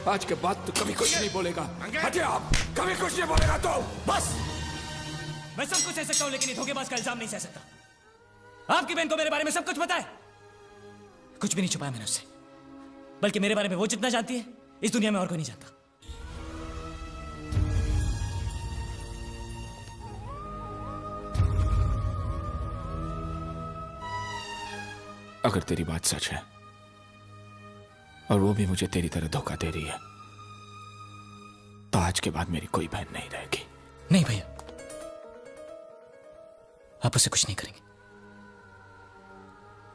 आज के बाद तू कभी कुछ नहीं बोलेगा। हटिए आप, कभी कुछ नहीं बोलेगा तो बस। मैं सब कुछ सह सकता हूं, लेकिन ये धोखेबाज का इल्जाम नहीं सह सकता। आपकी बहन को मेरे बारे में सब कुछ पता है। कुछ भी नहीं छुपाया मैंने उससे, बल्कि मेरे बारे में वो जितना जानती है इस दुनिया में और कोई नहीं जानता। अगर तेरी बात सच है और वो भी मुझे तेरी तरह धोखा दे रही है, तो आज के बाद मेरी कोई बहन नहीं रहेगी। नहीं भैया, आप उससे कुछ नहीं करेंगे।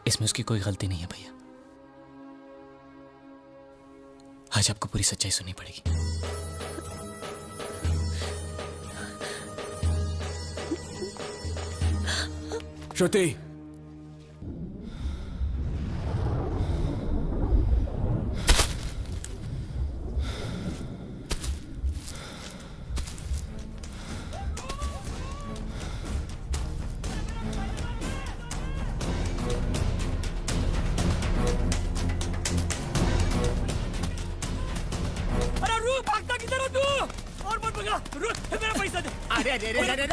इसमें उसकी कोई गलती नहीं है भैया। आज आपको पूरी सच्चाई सुननी पड़ेगी। श्रुति,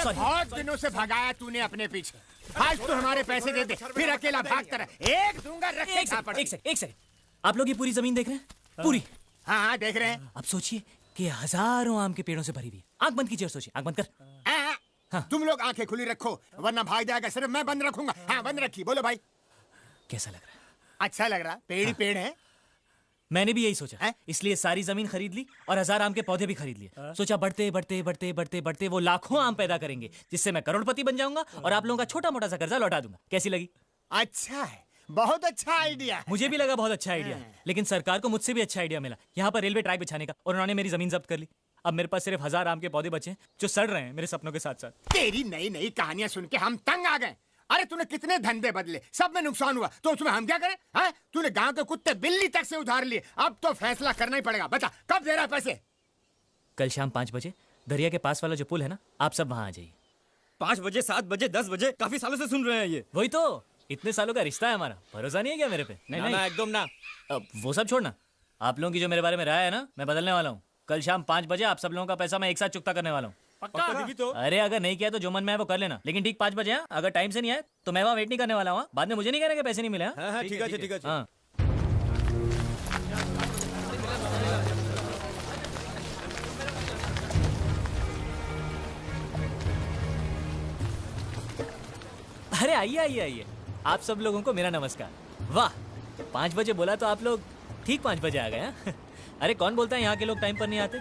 बहुत दिनों से भगाया तूने अपने पीछे। आज तो हमारे पैसे दे दे, फिर अकेला भागता रहे। एक दूंगा, रखे एक सेकंड। आप लोग ये पूरी जमीन देख रहे हैं? पूरी? हाँ देख रहे हैं। अब सोचिए कि हजारों आम के पेड़ों से भरी हुई है। आंख बंद कीजिए और सोचिए। आंख बंद कर। हाँ। तुम लोग आंखें खुली रखो, वरना भाग जाएगा। सिर्फ मैं बंद रखूंगा। हाँ बंद रखी। बोलो भाई, कैसा लग रहा है? अच्छा लग रहा। पेड़ ही पेड़ है। मैंने भी यही सोचा, इसलिए सारी जमीन खरीद ली और 1000 आम के पौधे भी खरीद लिए। सोचा बढ़ते बढ़ते बढ़ते बढ़ते बढ़ते वो लाखों आम पैदा करेंगे, जिससे मैं करोड़पति बन जाऊंगा और आप लोगों का छोटा मोटा सा कर्जा लौटा दूंगा। कैसी लगी? अच्छा है, बहुत अच्छा आइडिया है। मुझे भी लगा बहुत अच्छा आइडिया है, लेकिन सरकार को मुझसे भी अच्छा आइडिया मिला यहाँ पर रेलवे ट्रैक बिछाने का, और उन्होंने मेरी जमीन जब्त कर ली। अब मेरे पास सिर्फ 1000 आम के पौधे बचे हैं जो सड़ रहे हैं मेरे सपनों के साथ साथ। तेरी नई नई कहानियां सुन के हम तंग आ गए। अरे तूने कितने धंधे बदले, सब में नुकसान हुआ, तो उसमें हम क्या करें? हाँ? तूने गांव के कुत्ते बिल्ली तक से उधार लिए। अब तो फैसला करना ही पड़ेगा। बता, कब दे रहा है पैसे? कल शाम 5 बजे दरिया के पास वाला जो पुल है ना, आप सब वहां आ जाइए। 5 बजे, 7 बजे, 10 बजे? काफी सालों से सुन रहे हैं ये। वही तो, इतने सालों का रिश्ता है हमारा। भरोसा नहीं है क्या मेरे पे? नहीं, एकदम ना। अब वो सब छोड़ना, आप लोगों की जो मेरे बारे में राय है ना, मैं बदलने वाला हूँ। कल शाम 5 बजे आप सब लोगों का पैसा मैं एक साथ चुकता करने वाला हूँ। पक्का? तो अरे अगर नहीं किया तो जो मन में है वो कर लेना, लेकिन ठीक 5 बजे। हाँ, अगर टाइम से नहीं आए तो मैं वहाँ वेट नहीं करने वाला हूँ। बाद में मुझे नहीं कहना कि पैसे नहीं मिले। हाँ, ठीक है। हाँ। अरे आइए आइए आइए, आप सब लोगों को मेरा नमस्कार। वाह, 5 बजे बोला तो आप लोग ठीक 5 बजे आ गए। हाँ? अरे कौन बोलता है यहाँ के लोग टाइम पर नहीं आते?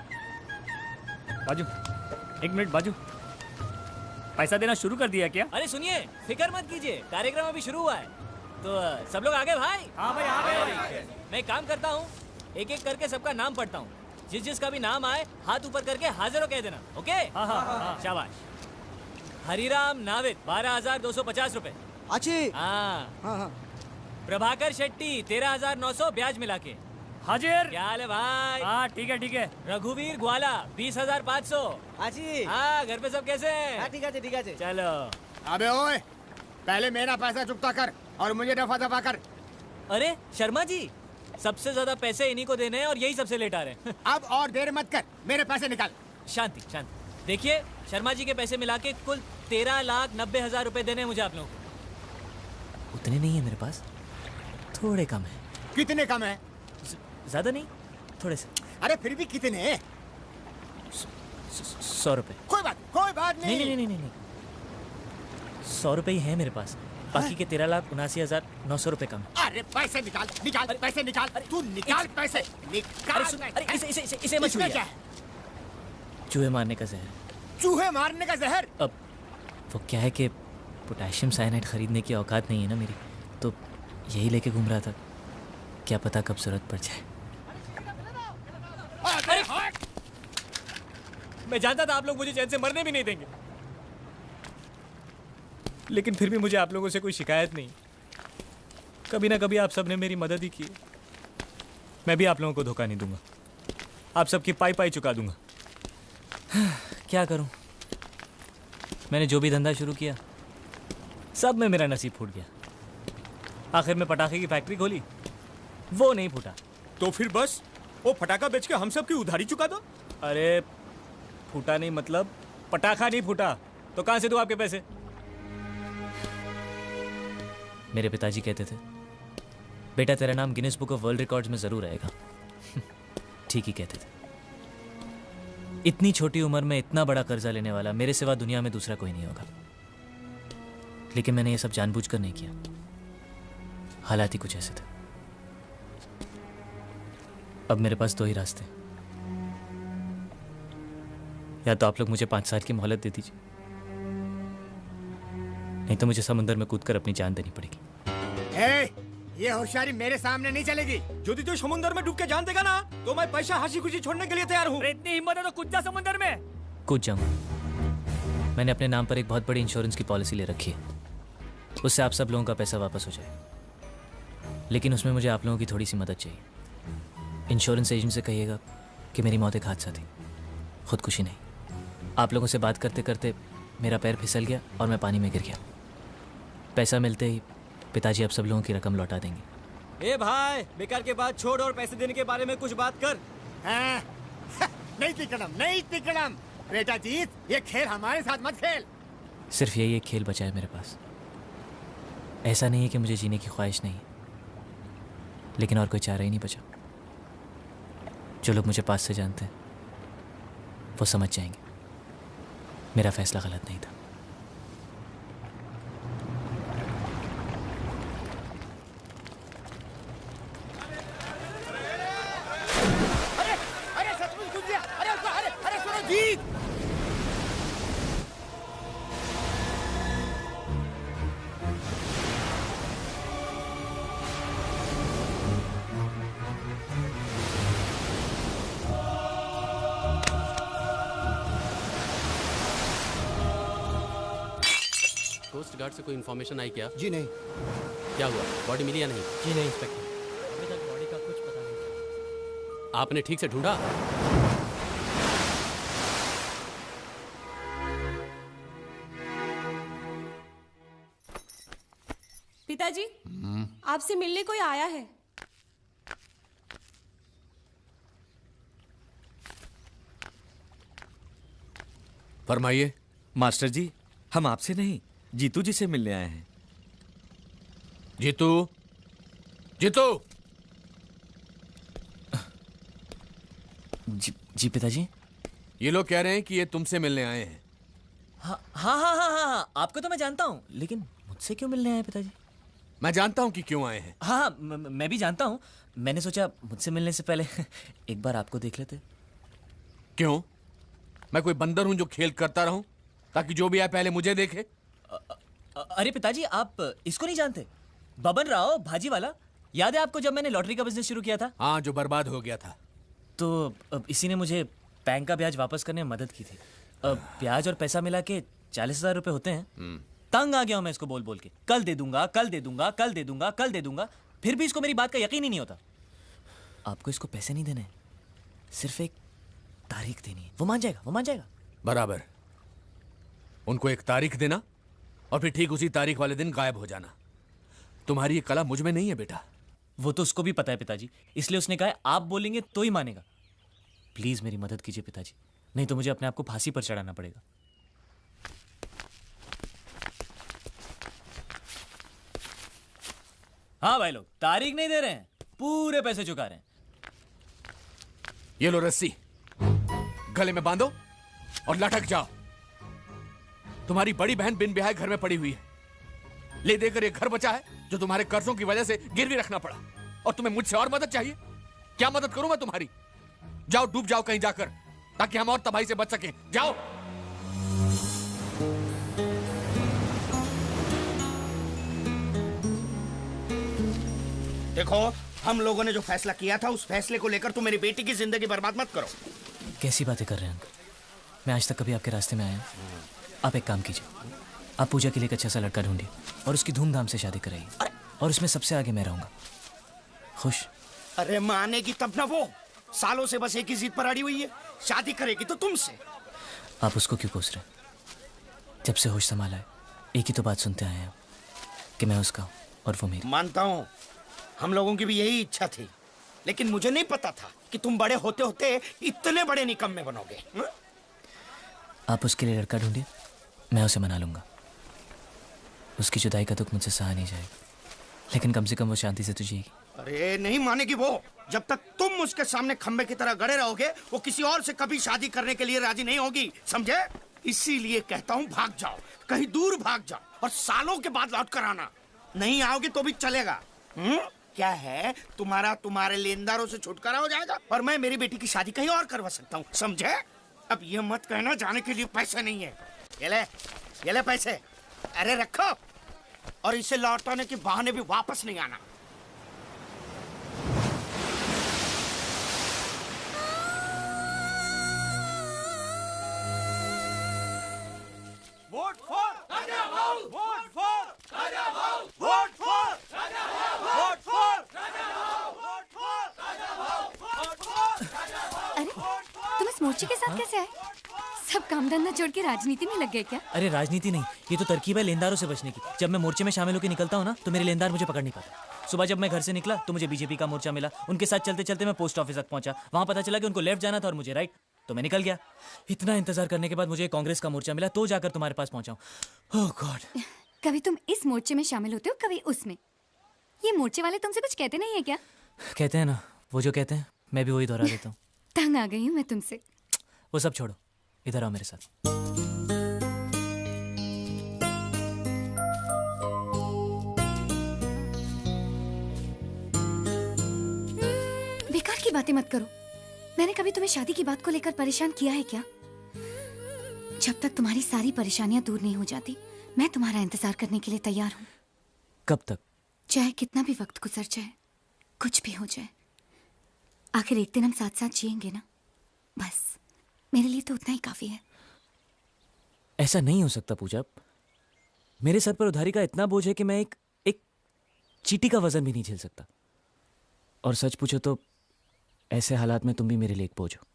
बाजू, 1 मिनट बाजू, पैसा देना शुरू कर दिया क्या? अरे सुनिए, फिक्र मत कीजिए, कार्यक्रम अभी शुरू हुआ है। तो सब लोग आ गए भाई? हाँ भाई, आ गए। मैं एक काम करता हूँ, एक एक करके सबका नाम पढ़ता हूँ। जिस जिसका भी नाम आए हाथ ऊपर करके हाजिर हो कह देना। ओके? हाँ। शाबाश। हरिराम नाविद 12,250 रुपए। हाँ। प्रभाकर शेट्टी 13,900 ब्याज मिला के। हाजिर। क्या हाल है भाई? हाँ ठीक है। रघुवीर ग्वाला 20,500। हाँ, घर पे सब कैसे हैं? ठीक है। चलो। अबे ओए, पहले मेरा पैसा चुकता कर और मुझे दफा दफा कर। अरे शर्मा जी, सबसे ज्यादा पैसे इन्हीं को देने हैं और यही सबसे लेट आ रहे हैं। अब और देर मत कर, मेरे पैसे निकाल। शांति। देखिए, शर्मा जी के पैसे मिला के कुल 13,90,000 रुपए देने हैं मुझे आप लोगों को। उतने नहीं है मेरे पास, थोड़े कम है। कितने कम है? ज्यादा नहीं, थोड़े से। अरे फिर भी कितने? 100 रुपए। कोई बात नहीं। नहीं, 100 रुपए ही है मेरे पास। बाकी के 13,79,900 रुपए कम। अरे पैसे निकाल, पैसे निकाल। तू निकाल पैसे, निकाल। अरे इसे मत छुइए। क्या है? चूहे मारने का जहर। चूहे मारने का जहर? अब वो क्या है कि पोटेशियम साइनाइड खरीदने की औकात नहीं है ना मेरी, तो यही लेके घूम रहा था। क्या पता कब जरूरत पड़ जाए। अरे मैं जानता था आप लोग मुझे चैन से मरने भी नहीं देंगे, लेकिन फिर भी मुझे आप लोगों से कोई शिकायत नहीं। कभी ना कभी आप सब ने मेरी मदद ही की। मैं भी आप लोगों को धोखा नहीं दूंगा, आप सबकी पाई चुका दूंगा। क्या करूं, मैंने जो भी धंधा शुरू किया सब में मेरा नसीब फूट गया। आखिर में पटाखे की फैक्ट्री खोली, वो नहीं फूटा। तो फिर बस वो फटाका बेच के हम सब की उधारी चुका दो। अरे फूटा नहीं मतलब पटाखा नहीं फूटा तो कहां से दूं आपके पैसे? मेरे पिताजी कहते थे बेटा तेरा नाम Guinness book of world records में जरूर आएगा। ठीक ही कहते थे। इतनी छोटी उम्र में इतना बड़ा कर्जा लेने वाला मेरे सिवा दुनिया में दूसरा कोई नहीं होगा। लेकिन मैंने ये सब जानबूझकर नहीं किया, हालात ही कुछ ऐसे थे। अब मेरे पास दो ही रास्ते, या तो आप लोग मुझे 5 साल की मोहलत दे दीजिए, नहीं तो मुझे समुंदर में कूदकर अपनी जान देनी पड़ेगी। ये होशियारी मेरे सामने नहीं चलेगी। यदि तू समुद्र में डूब के जान देगा ना तो मैं पैसा हंसी खुशी छोड़ने के लिए तैयार हूँ। इतनी हिम्मत है तो कूद जा समुंदर में। कूद जाऊंगा। मैंने अपने नाम पर एक बहुत बड़ी इंश्योरेंस की पॉलिसी ले रखी है, उससे आप सब लोगों का पैसा वापस हो जाए। लेकिन उसमें मुझे आप लोगों की थोड़ी सी मदद चाहिए। इंश्योरेंस एजेंट से कहिएगा कि मेरी मौत एक हादसा थी, खुदकुशी नहीं। आप लोगों से बात करते करते मेरा पैर फिसल गया और मैं पानी में गिर गया। पैसा मिलते ही पिताजी आप सब लोगों की रकम लौटा देंगे। ए भाई, बेकार के बात छोड़ और पैसे देने के बारे में कुछ बात कर। हाँ? नहीं तिकड़म, नहीं तिकड़म। बेटा जीत, ये खेल हमारे साथ मत खेल। सिर्फ यही एक खेल बचा है मेरे पास। ऐसा नहीं है कि मुझे जीने की ख्वाहिश नहीं है, लेकिन और कोई चारा ही नहीं बचा। जो लोग मुझे पास से जानते हैं वो समझ जाएंगे मेरा फैसला गलत नहीं था। अरे सचमुच घुस गया। अरे सुनो जीत। कोस्ट गार्ड से कोई इन्फॉर्मेशन आई क्या? जी नहीं। क्या हुआ, बॉडी मिली या नहीं? जी नहीं इंस्पेक्टर, अभी तक बॉडी का कुछ पता नहीं। आपने ठीक से ढूंढा? पिताजी, आपसे मिलने कोई आया है। फरमाइए। मास्टर जी, हम आपसे नहीं जीतू जी से मिलने आए हैं। जीतू, जीतू। जी पिताजी। ये लोग कह रहे हैं कि ये तुमसे मिलने आए हैं। हाँ हाँ हाँ हाँ हाँ, आपको तो मैं जानता हूँ, लेकिन मुझसे क्यों मिलने आए पिताजी? मैं जानता हूं कि क्यों आए हैं। हाँ मैं भी जानता हूँ। मैंने सोचा मुझसे मिलने से पहले एक बार आपको देख लेते। क्यों? मैं कोई बंदर हूं जो खेल करता रहूं ताकि जो भी आए पहले मुझे देखे? अरे पिताजी, आप इसको नहीं जानते? बबन राव भाजी वाला, याद है आपको जब मैंने लॉटरी का बिजनेस शुरू किया था? हाँ, जो बर्बाद हो गया था। तो अब इसी ने मुझे बैंक का ब्याज वापस करने में मदद की थी। ब्याज और पैसा मिला के 40,000 रुपए होते हैं। तंग आ गया हूं मैं इसको बोल बोल के, कल दे दूंगा, कल दे दूंगा, कल दे दूंगा, कल दे दूंगा। फिर भी इसको मेरी बात का यकीन ही नहीं होता। आपको इसको पैसे नहीं देने, सिर्फ एक तारीख देनी है, वो मान जाएगा, वो मान जाएगा। बराबर। उनको एक तारीख देना और फिर ठीक उसी तारीख वाले दिन गायब हो जाना। तुम्हारी ये कला मुझ में नहीं है बेटा। वो तो उसको भी पता है पिताजी, इसलिए उसने कहा है आप बोलेंगे तो ही मानेगा। प्लीज मेरी मदद कीजिए पिताजी, नहीं तो मुझे अपने आप को फांसी पर चढ़ाना पड़ेगा। हाँ भाई लोग, तारीख नहीं दे रहे हैं, पूरे पैसे चुका रहे हैं। ये लो रस्सी, गले में बांधो और लटक जाओ। तुम्हारी बड़ी बहन बिन ब्याहे घर में पड़ी हुई है। ले देकर एक घर बचा है जो तुम्हारे कर्जों की वजह से गिरवी रखना पड़ा, और तुम्हें मुझसे और मदद चाहिए? क्या मदद करूं मैं तुम्हारी? जाओ, डूब जाओ कहीं जाकर, ताकि हम और तबाही से बच सकें। जाओ। देखो, हम लोगों ने जो फैसला किया था उस फैसले को लेकर तुम मेरी बेटी की जिंदगी बर्बाद मत करो। कैसी बातें कर रहे हैं अंकल? मैं आज तक कभी आपके रास्ते में आया हूं? आप एक काम कीजिए, आप पूजा के लिए एक अच्छा सा लड़का ढूंढिए और उसकी धूमधाम से शादी कराइए, और उसमें सबसे आगे मैं रहूंगा। खुश? अरे मानेगी तब ना, वो सालों से बस एक ही जिद पर अड़ी हुई है, शादी करेगी तो तुमसे। आप उसको क्यों कोस रहे? जब से होश संभाला है एक ही तो बात सुनते आए हैं कि मैं उसका हूं और वो मेरी। मानता हूं, हम लोगों की भी यही इच्छा थी, लेकिन मुझे नहीं पता था कि तुम बड़े होते होते इतने बड़े निकम्मे बनोगे। आप उसके लिए लड़का ढूंढिए, मैं उसे मना लूंगा। उसकी जुदाई का दुख मुझसे सहा नहीं जाएगा, लेकिन कम से कम वो शांति से तो जिएगी। अरे नहीं मानेगी वो। जब तक तुम उसके सामने खंबे की तरह गड़े रहोगे, वो किसी और से कभी शादी करने के लिए राजी नहीं होगी, समझे? इसीलिए कहता हूँ भाग जाओ, कहीं दूर भाग जाओ और सालों के बाद लौट कर आना। नहीं आओगे तो भी चलेगा। क्या है, तुम्हारे लेनदारों से छुटकारा हो जाएगा और मैं मेरी बेटी की शादी कहीं और करवा सकता हूँ, समझे? अब ये मत कहना जाने के लिए पैसे नहीं है। ये ले पैसे। अरे रखो, और इसे लौटाने के बहाने भी वापस नहीं आना। वोट फॉर राजा भाऊ, वोट फॉर राजा भाऊ, वोट फॉर राजा भाऊ, वोट फॉर राजा भाऊ, वोट फॉर राजा भाऊ, वोट फॉर राजा भाऊ। अरे तुम इस मोर्चे के साथ कैसे आए? सब काम धंधा छोड़ के राजनीति में लग गए क्या? अरे राजनीति नहीं, ये तो तरकीब है लेनदारों से बचने की। जब मैं मोर्चे में शामिल होकर निकलता हूँ ना, तो मेरे लेनदार मुझे पकड़ नहीं पाते। सुबह जब मैं घर से निकला तो मुझे बीजेपी का मोर्चा मिला, उनके साथ चलते चलते मैं पोस्ट ऑफिस तक पहुंचा। वहां पता चला कि उनको लेफ्ट जाना था और मुझे राइट, तो मैं निकल गया। इतना इंतजार करने के बाद मुझे कांग्रेस का मोर्चा मिला, तो जाकर तुम्हारे पास पहुंचा हूं। ओह गॉड। कभी तुम इस मोर्चे में शामिल होते हो, कभी उसमें। ये मोर्चे वाले तुमसे कुछ कहते नहीं है क्या? कहते हैं ना, वो जो कहते हैं मैं भी वही दोहरा देता हूँ। तंग आ गई हूँ मैं तुमसे। वो सब छोड़ो, इधर आओ मेरे साथ। बेकार की बातें मत करो। मैंने कभी तुम्हें शादी की बात को लेकर परेशान किया है क्या? जब तक तुम्हारी सारी परेशानियां दूर नहीं हो जाती, मैं तुम्हारा इंतजार करने के लिए तैयार हूँ। कब तक? चाहे कितना भी वक्त गुजर जाए, कुछ भी हो जाए, आखिर एक दिन हम साथ साथ जिएंगे ना। बस मेरे लिए तो उतना ही काफी है। ऐसा नहीं हो सकता पूजा। मेरे सर पर उधारी का इतना बोझ है कि मैं एक चींटी का वजन भी नहीं झेल सकता। और सच पूछो तो ऐसे हालात में तुम भी मेरे लिए एक बोझ हो।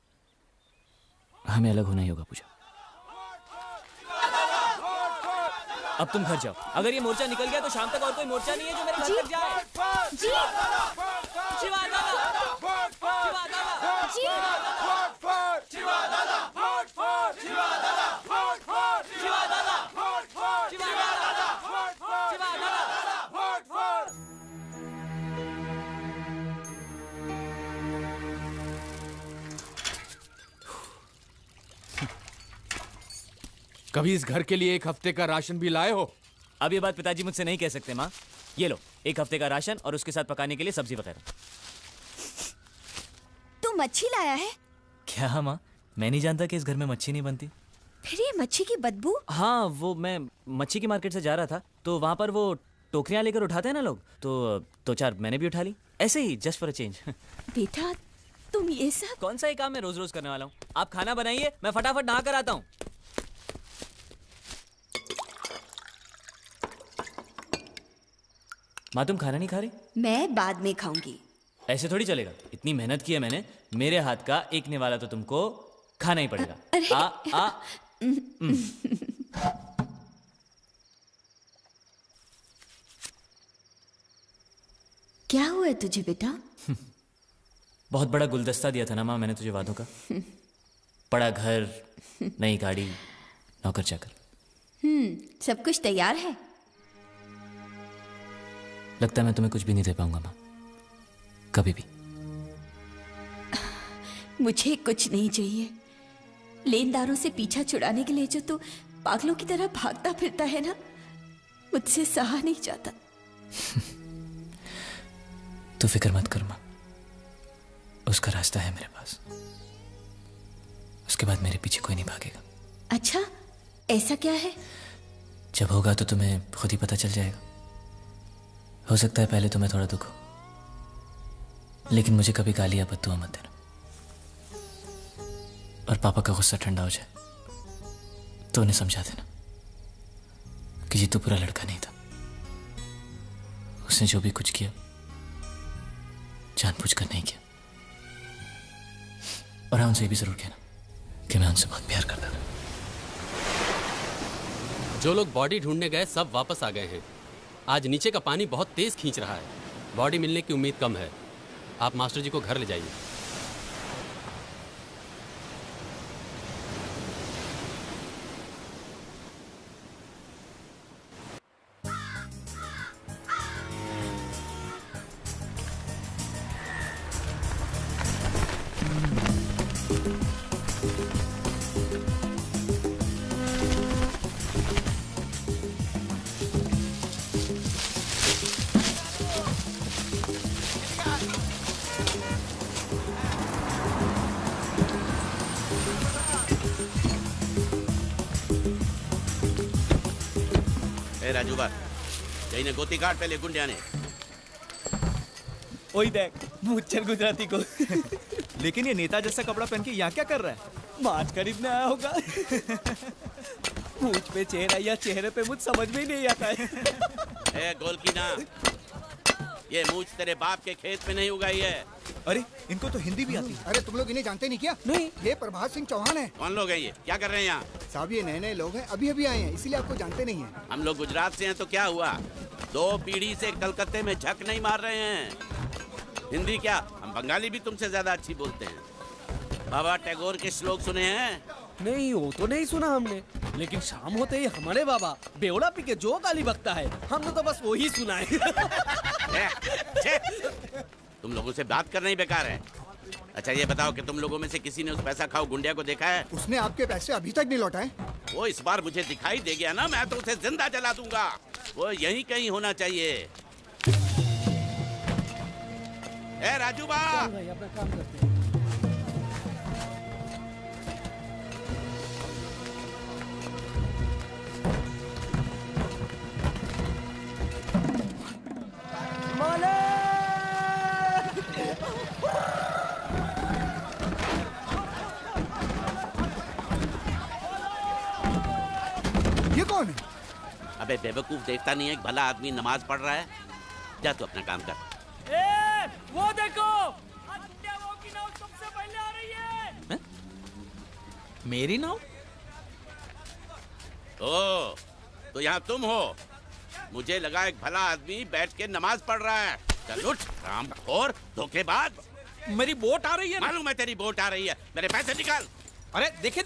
हमें अलग होना ही होगा पूजा। अब तुम घर जाओ। अगर ये मोर्चा निकल गया तो शाम तक और कोई मोर्चा नहीं है जो मेरे घर तक जाए। जी शिवा दादा, वोट फॉर शिवा दादा, जी वोट फॉर शिवा दादा, वोट फॉर शिवा दादा, वोट फॉर शिवा दादा, वोट फॉर शिवा दादा, वोट फॉर शिवा दादा, वोट फॉर। कभी इस घर के लिए एक हफ्ते का राशन भी लाए हो? अब ये बात पिताजी मुझसे नहीं कह सकते माँ। ये लो, एक हफ्ते का राशन और उसके साथ पकाने के लिए सब्जी वगैरह। तू मच्छी लाया है? क्या माँ, मैं नहीं जानता कि इस घर में मच्छी नहीं बनती। फिर ये मच्छी की बदबू? हाँ, वो मैं मच्छी की मार्केट से जा रहा था तो वहाँ पर वो टोकरियाँ लेकर उठाते हैं ना लोग, तो 2-4 मैंने भी उठा ली, ऐसे ही जस्ट फॉर अ चेंज। बेटा तुम ये सब कौन सा ये काम मैं रोज रोज करने वाला हूँ? आप खाना बनाइए, मैं फटाफट नहा कर आता हूँ। माँ तुम खाना नहीं खा रही? मैं बाद में खाऊंगी। ऐसे थोड़ी चलेगा, इतनी मेहनत की है मैंने, मेरे हाथ का एक निवाला तो तुमको खाना ही पड़ेगा। क्या हुआ तुझे बेटा? बहुत बड़ा गुलदस्ता दिया था ना माँ मैंने तुझे वादों का। बड़ा घर, नई गाड़ी, नौकर चाकर। सब कुछ तैयार है? लगता है मैं तुम्हें कुछ भी नहीं दे पाऊंगा माँ, कभी भी। मुझे कुछ नहीं चाहिए। लेनदारों से पीछा छुड़ाने के लिए जो तू पागलों की तरह भागता फिरता है ना, मुझसे सहा नहीं जाता। तू फिक्र मत कर माँ, उसका रास्ता है मेरे पास। उसके बाद मेरे पीछे कोई नहीं भागेगा। अच्छा, ऐसा क्या है? जब होगा तो तुम्हें खुद ही पता चल जाएगा। हो सकता है पहले तुम्हें थोड़ा दुख हो, लेकिन मुझे कभी गाली या बद्दुआ मत देना। और पापा का गुस्सा ठंडा हो जाए तो उन्हें समझा देना कि जीतू पूरा लड़का नहीं था। उसने जो भी कुछ किया जानबूझकर नहीं किया। और हाँ, उनसे ये भी जरूर कहना कि मैं उनसे बहुत प्यार करता था। जो लोग बॉडी ढूंढने गए सब वापस आ गए हैं। आज नीचे का पानी बहुत तेज खींच रहा है, बॉडी मिलने की उम्मीद कम है। आप मास्टर जी को घर ले जाइए। राजूबा जईने गोती काट पहले गुंडिया ने ओए देख मुच्छर गुजराती को। लेकिन ये नेता जैसा कपड़ा पहन के यहाँ क्या कर रहा है? मांस खरीदने आया होगा। मुझ पे चेहरा या चेहरे पे मुझ समझ में ही नहीं आता है। ए गोलकीना, ये मूछ तेरे बाप के खेत में नहीं उगाई है। अरे इनको तो हिंदी भी आती है। अरे तुम लोग इन्हें जानते नहीं क्या? नहीं। ये प्रभात सिंह चौहान है। कौन लोग हैं ये? क्या कर रहे हैं यहाँ? साहब ये नए नए लोग हैं, अभी अभी आए हैं, इसीलिए आपको जानते नहीं हैं। हम लोग गुजरात से हैं तो क्या हुआ? 2 पीढ़ी से कलकत्ते में झक नहीं मार रहे हैं। हिंदी क्या, हम बंगाली भी तुमसे ज्यादा अच्छी बोलते हैं। बाबा टैगोर के श्लोक सुने हैं? नहीं, वो तो नहीं सुना हमने। लेकिन शाम होते ही हमारे बाबा बेवड़ा पी के जो गाली बकता है, हमने तो बस वही सुना है। तुम लोगों से बात करना ही बेकार है। अच्छा ये बताओ कि तुम लोगों में से किसी ने उस पैसा खाओ गुंडिया को देखा है? उसने आपके पैसे अभी तक नहीं लौटाए। वो इस बार मुझे दिखाई दे गया ना, मैं तो उसे जिंदा जला दूंगा। वो यहीं कहीं होना चाहिए। ए राजू बा, अपना काम करते हैं। ये कौन है? अबे बेवकूफ, देखता नहीं है एक भला आदमी नमाज पढ़ रहा है? जा तू अपना काम कर। वो देखो, वो की नाव सबसे पहले आ रही है। मेरी नाव? ओ, तो यहाँ तुम हो? मुझे लगा एक भला आदमी बैठ के नमाज पढ़ रहा है। चल उठ, रामखोर, धोखेबाज। मेरी बोट आ रही है। मालूम है तेरी बोट आ रही है, मेरे पैसे निकाल। अरे देखिए,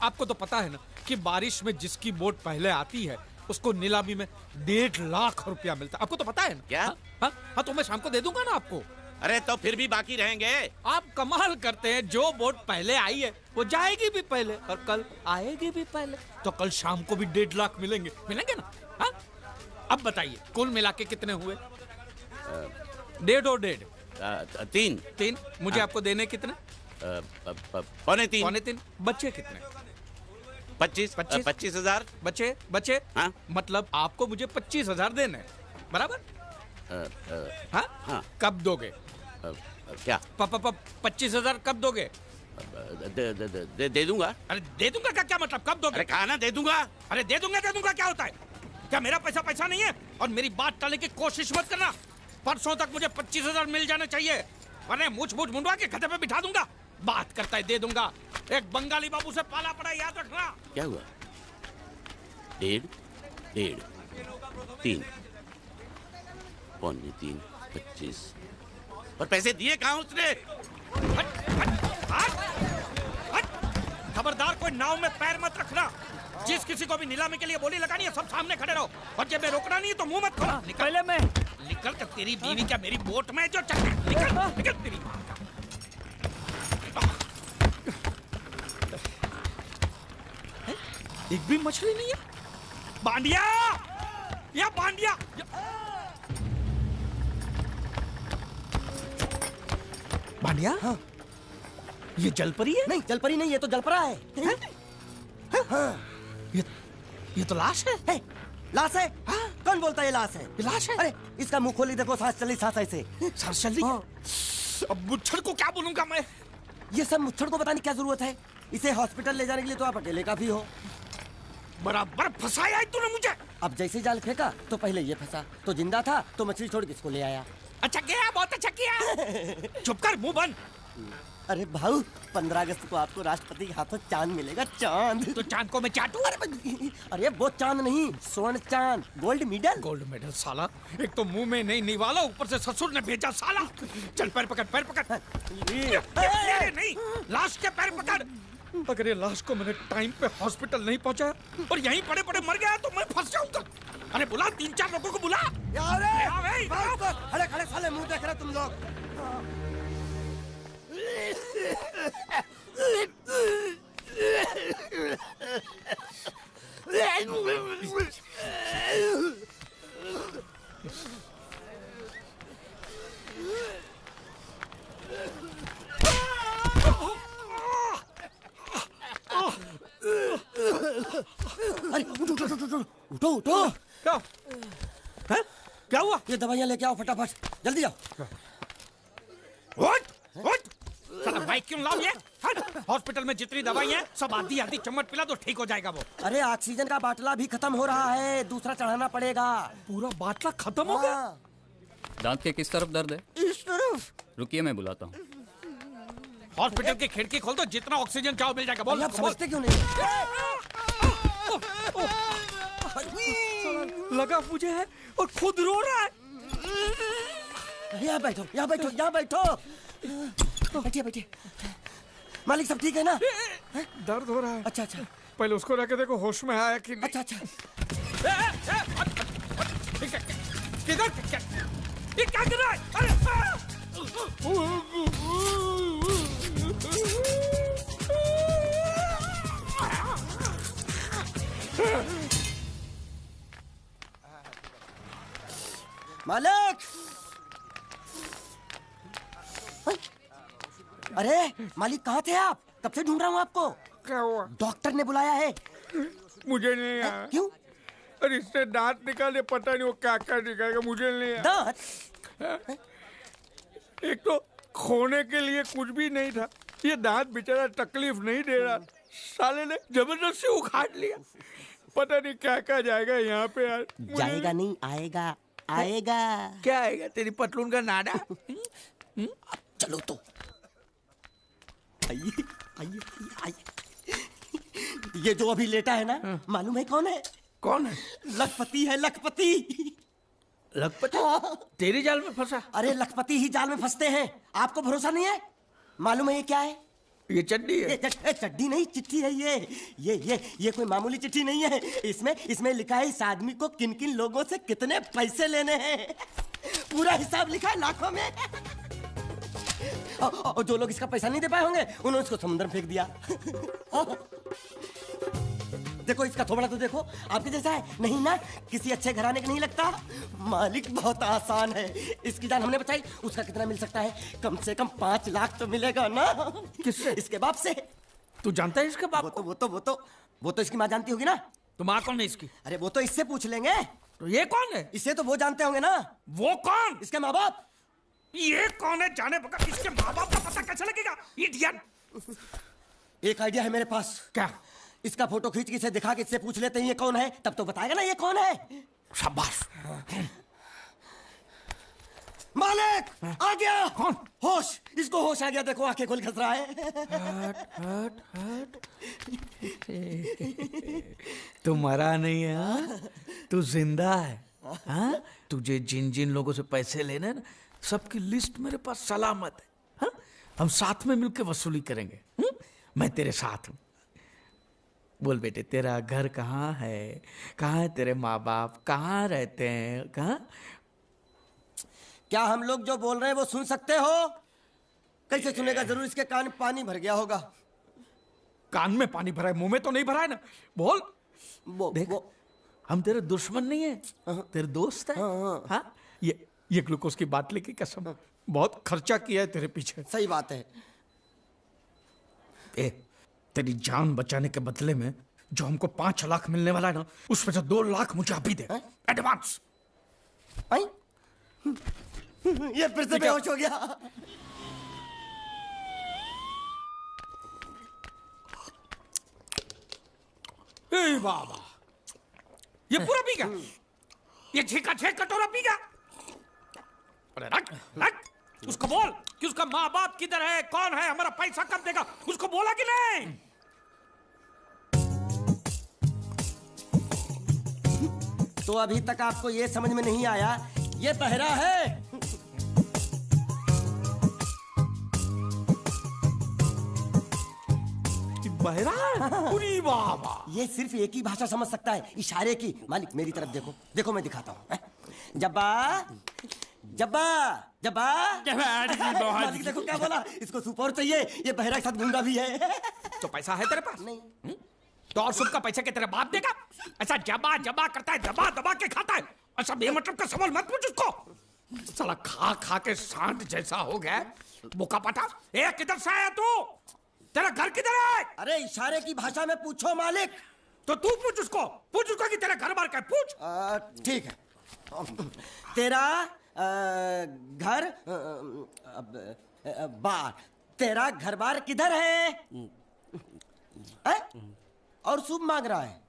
आपको तो पता है ना कि बारिश में जिसकी बोट पहले आती है उसको नीलामी में 1.5 लाख रुपया मिलता है। आपको तो पता है ना? क्या? हाँ, तो मैं शाम को दे दूंगा ना आपको। अरे तो फिर भी बाकी रहेंगे। आप कमाल करते हैं, जो बोट पहले आई है वो जाएगी भी पहले और कल आएगी भी पहले। तो कल शाम को भी 1.5 लाख मिलेंगे ना? हाँ? अब बताइए कुल मिला के कितने हुए? 1.5 और 1.5 3। मुझे आपको देने कितने? 3.25। बच्चे कितने? 25,000 बचे। हाँ? मतलब आपको मुझे 25,000 देने, बराबर? हाँ। कब दोगे? क्या? 25,000 कब दोगे? दे दूंगा। अरे दे दूंगा का क्या मतलब? कब दोगे? अरे कहा ना दे दूंगा। अरे दे दूंगा क्या होता है? क्या मेरा पैसा नहीं है? और मेरी बात टालने की कोशिश मत करना। परसों तक मुझे 25,000 मिल जाने चाहिए, वरना मूछ मुंडवा के खतरे पे बिठा दूंगा। बात करता है दे दूंगा, एक बंगाली बाबू से पाला पड़ा, याद रखना। क्या हुआ? 1.5, 3, 3.25, 25। और पैसे दिए कहाँ उसने? खबरदार, कोई नाव में पैर मत रखना। जिस किसी को भी नीलामी के लिए बोली लगानी है सब सामने खड़े रहो, और जब मैं रोकना नहीं है तो मुंह मत खोलो। पहले मैं निकल कर, तेरी बीवी क्या मेरी बोट में जो चल निकल तेरी। एक भी मछली नहीं है। बांडिया, या बांडिया। बांडिया? हाँ। ये जलपरी है? नहीं, जलपरी नहीं, ये तो जलपरा है। हाँ। ये तो लाश है। लाश है? हाँ? कौन बोलता है लाश है? लाश है? अरे इसका मुंह खोली देखो, सांस चली, सांस ऐसे। सांस चल रही है? अब मुच्छर को क्या बोलूंगा मैं? ये सब मुच्छर को बताने की क्या जरूरत है? इसे हॉस्पिटल ले जाने के लिए तो आप अकेले काफी हो। बराबर फंसाया है तूने मुझे। अब जैसे जाल फेंका तो पहले ये फंसा, तो जिंदा था तो मछली छोड़ के इसको ले आया। अच्छा किया, बहुत अच्छा किया। चुप कर, मुंह बंद। अरे भाऊ 15 अगस्त को आपको राष्ट्रपति के हाथों चांद मिलेगा, चांद। तो चांद को मैं चाटूं? अरे वो चांद नहीं, स्वर्ण चांद, गोल्ड मेडल। गोल्ड मेडल साला, एक तो मुंह में नहीं निवाला, ऊपर से ससुर ने भेजा साला। चल पैर पकड़, पैर पकड़। ये नहीं, लाश के पैर पकड़। अगर ये लाश को मैंने टाइम पे हॉस्पिटल नहीं पहुंचाया और यहीं पड़े पड़े मर गया तो मैं फंस जाऊंगा। अरे बुला 3-4 लोगों को बुला। खड़े खड़े साले मुंह देख रहे तुम लोग। अरे उठो उठो। क्या हुआ? ये दवाइयाँ लेके आओ फटाफट, जल्दी जाओ। साला बाइक क्यों लाओ ये? हॉस्पिटल में जितनी दवाई है सब आधी आधी चम्मच पिला दो, ठीक हो जाएगा वो। अरे ऑक्सीजन का बाटला भी खत्म हो रहा है, दूसरा चढ़ाना पड़ेगा। पूरा बाटला खत्म हो गया? दांत के किस तरफ दर्द है? इस तरफ। रुकिए मैं बुलाता हूँ। हॉस्पिटल की खिड़की खोल दो, जितना ऑक्सीजन चाहो मिल जाएगा। बोल। आप समझते क्यों नहीं? लगा मुझे है और खुद रो रहा है। यहाँ बैठो, यहाँ बैठो, यहाँ बैठो। बैठिए बैठिए। मालिक सब ठीक है ना? दर्द हो रहा है। अच्छा अच्छा। पहले उसको रख के देखो होश में आया कि नहीं। अच्छा अच्छा। किधर ये क्या कर रहा है? अरे मालिक! अरे मालिक कहाँ थे आप? कब से ढूंढ रहा हूँ आपको। क्या हुआ? डॉक्टर ने बुलाया है। मुझे नहीं आया। क्यों? अरे इससे दांत निकाले, पता नहीं वो क्या क्या निकालेगा, मुझे नहीं आया। दांत? एक तो खोने के लिए कुछ भी नहीं था, ये दांत बेचारा तकलीफ नहीं दे रहा, साले ने जबरदस्ती उखाड़ लिया। पता नहीं क्या क्या जाएगा यहाँ पे यार। जाएगा नहीं, आएगा आएगा। क्या आएगा? तेरी पतलून का नाडा। चलो तो। आइए आइए आइए। ये जो अभी लेटा है ना, मालूम है कौन है? कौन है? लखपति है, लखपति। लखपति? तेरी जाल में फंसा? अरे लखपति ही जाल में फंसते हैं, आपको भरोसा नहीं है? मालूम है ये क्या है? ये चड्डी है। चड्डी नहीं, चिट्ठी है ये कोई मामूली चिट्ठी नहीं है। इसमें लिखा है इस आदमी को किन किन लोगों से कितने पैसे लेने हैं, पूरा हिसाब लिखा है लाखों में। और जो लोग इसका पैसा नहीं दे पाए होंगे उन्होंने इसको समुद्र में फेंक दिया। देखो इसका थोबड़ा तो देखो, आपके जैसा है नहीं ना, किसी अच्छे घराने का नहीं लगता। मालिक बहुत आसान है, इसकी जान हमने बचाई, उसका कितना मिल सकता है? कम से कम 5 लाख तो मिलेगा ना। किससे? इसके बाप से। तू जानता है इसके बाप? वो तो इसकी माँ जानती होगी ना। तो माँ कौन है इसकी? अरे वो तो इससे पूछ लेंगे। तो ये कौन है? इसे तो वो जानते होंगे ना। वो कौन? इसके माँ बाप। ये कौन है जाने बगैर इसके माँ बाप का पता कैसे लगेगा? इडियट। एक आइडिया है मेरे पास। क्या? इसका फोटो खींच के इसे दिखा के इससे पूछ लेते हैं ये कौन है, तब तो बताएगा ना ये कौन है। शाबाश। मालिक आ गया। कौन? होश, इसको होश आ गया, देखो आंखें खोल खस रहा है। तू मरा नहीं है, हाँ? तू जिंदा है, हाँ? तुझे जिन जिन लोगों से पैसे लेने ना, सबकी लिस्ट मेरे पास सलामत है, हाँ? हम साथ में मिलकर वसूली करेंगे, हुँ? मैं तेरे साथ हूँ। बोल बेटे, तेरा घर कहाँ है? कहाँ है तेरे माँ बाप? कहाँ रहते हैं? कहाँ? क्या हम लोग जो बोल रहे हैं वो सुन सकते हो? कैसे सुनेगा? जरूर इसके कान में पानी भर गया होगा। कान में पानी भरा है, मुंह में तो नहीं भरा है ना। बोल। देख, हम तेरे दुश्मन नहीं है, तेरे दोस्त है, हाँ? ये ग्लूकोज की बाटली की कसम, बहुत खर्चा किया है तेरे पीछे। सही बात है। तेरी जान बचाने के बदले में जो हमको 5 लाख मिलने वाला है ना, उसमें से 2 लाख मुझे अभी दे, एडवांस। ये फिर से बेहोश हो गया। बाबा, ये पूरा पी गया, ये 6 का 6 कटोरा पी गया। अरे रख, उसको बोल कि उसका माँ बाप किधर है, कौन है, हमारा पैसा कब देगा, उसको बोला कि नहीं? तो अभी तक आपको ये समझ में नहीं आया ये बहरा है? बहरा? पूरी बाबा। ये सिर्फ एक ही भाषा समझ सकता है, इशारे की। मालिक मेरी तरफ देखो, देखो मैं दिखाता हूँ। जब्बा जब्बा जब्बा मालिक देखो क्या बोला, इसको सूप और चाहिए, ये बहरा के साथ गूंगा भी है। तो पैसा है तेरे पास? नहीं। तो और सूप का पैसा क्या तेरा बाप देगा? ऐसा जबा जबा करता है, दबा दबा के खाता है। अच्छा बेमतलब का सवाल मत पूछ उसको। साला खा खा के सांड जैसा हो गया, बोका पाटा। ए किधर से आया तू? तेरा घर किधर है? अरे इशारे की भाषा में पूछो मालिक। तो तू पूछ उसको कि तेरा घर बार क्या है, पूछ। ठीक है। तेरा घर बार, तेरा घर बार किधर है? और सूप मांग रहा है।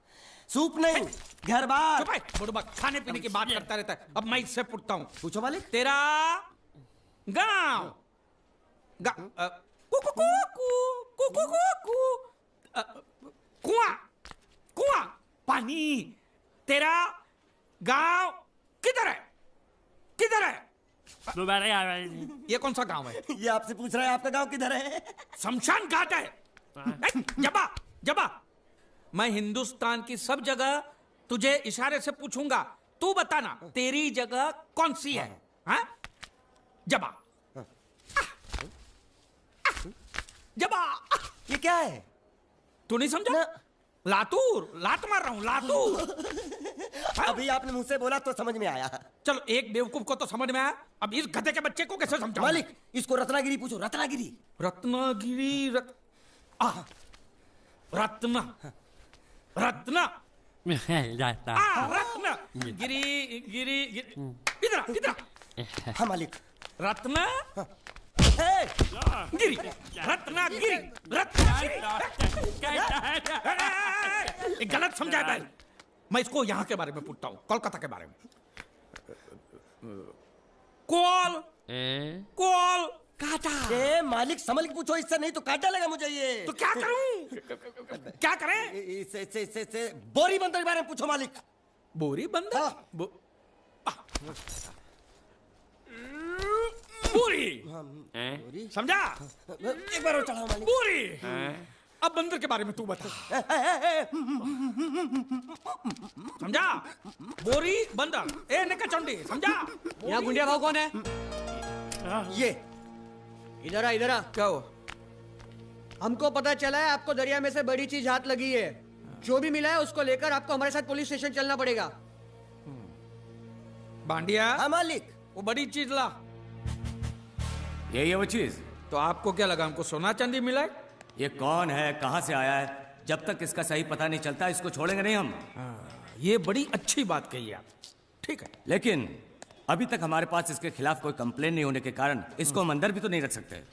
सूप नहीं, घर बार। चुप है, बुढ़बा खाने पीने की बात करता रहता है। अब मैं इससे पूछता हूँ। पूछो मालिक। तेरा गाँव कुआं कुआं पानी, तेरा गांव किधर है? किधर है? ये कौन सा गांव है? ये आपसे पूछ रहा है आपका गांव किधर है? शमशान घाट है। जबा जबा, मैं हिंदुस्तान की सब जगह तुझे इशारे से पूछूंगा, तू बताना तेरी जगह कौन सी है? हाँ? जबा जबा। ये क्या है? तू नहीं समझा? लातूर, लात मार रहा हूं, लातूर। अभी आपने मुझसे बोला तो समझ में आया। चलो एक बेवकूफ को तो समझ में आया, अब इस गधे के बच्चे को कैसे समझाऊं? मालिक इसको रत्नागिरी पूछो, रत्नागिरी। रत्नागिरी रत्ना रत्ना रत्ना गिरी गिरी इधर इधर। हाँ मालिक। रत्ना गिरी, रत्नागिरी, रत्नागिरी। गलत समझा भाई। मैं इसको यहाँ के बारे में पूछता हूँ, कोलकाता के बारे में। कोल काटा। ए मालिक संभल के पूछो, इससे नहीं तो काटा लगा मुझे ये। तो क्या करूं? क्या करें? इससे बोरी बंदर के बारे में पूछो मालिक। बोरी बंदर? पूरी समझा? एक बार और चढ़ाओ मालिक। पूरी। अब बंदर के बारे में तू बता। समझा? बोरी बंदर, ए नकाचंडी, समझा? यहाँ गुंडिया भाव कौन है? ये इधर आ, इधर आ। क्या हुआ? हमको पता चला है आपको दरिया में से बड़ी चीज हाथ लगी है। जो भी मिला है उसको लेकर आपको हमारे साथ पुलिस स्टेशन चलना पड़ेगा। बांडिया। हाँ मालिक। वो बड़ी चीज ला। यही है वो चीज? तो आपको क्या लगा हमको सोना चांदी मिला है? ये कौन है, कहां से आया है, जब तक इसका सही पता नहीं चलता इसको छोड़ेंगे नहीं हम। ये बड़ी अच्छी बात कही आप। ठीक है, लेकिन अभी तक हमारे पास इसके खिलाफ कोई कंप्लेन नहीं होने के कारण इसको हम अंदर भी तो नहीं रख सकते।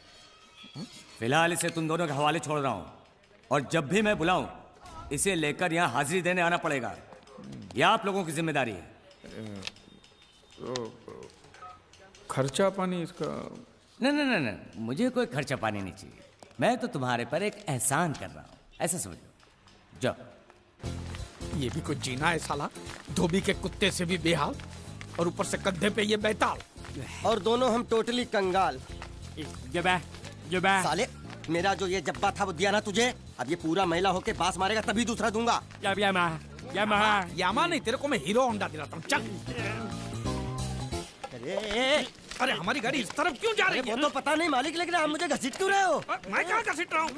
फिलहाल इसे तुम दोनों के हवाले छोड़ रहा हूँ, और जब भी मैं बुलाऊं इसे लेकर यहाँ हाजिरी देने आना पड़ेगा। यह आप लोगों की जिम्मेदारी है। खर्चा पानी इसका? नहीं, मुझे कोई खर्चा पानी नहीं चाहिए। मैं तो तुम्हारे पर एक एहसान कर रहा हूँ, ऐसा समझ लो। जाओ। ये भी कुछ जीना है साला, धोबी के कुत्ते से भी बेहाल, और ऊपर से कंधे पे ये बैताल, और दोनों हम टोटली कंगाल। जबा साले मेरा जो ये जब्बा था वो दिया ना तुझे, अब ये पूरा महिला होके बास मारेगा तभी दूसरा दूंगा। यामा नहीं, तेरे को मैं हीरो होंडा दिलाता हूँ। चल। अरे हमारी गाड़ी इस तरफ क्यों जा रही है? वो तो पता नहीं मालिक, लेकिन आप मुझे घसीट क्यों रहे हो? मैं क्या घसीट रहा हूँ?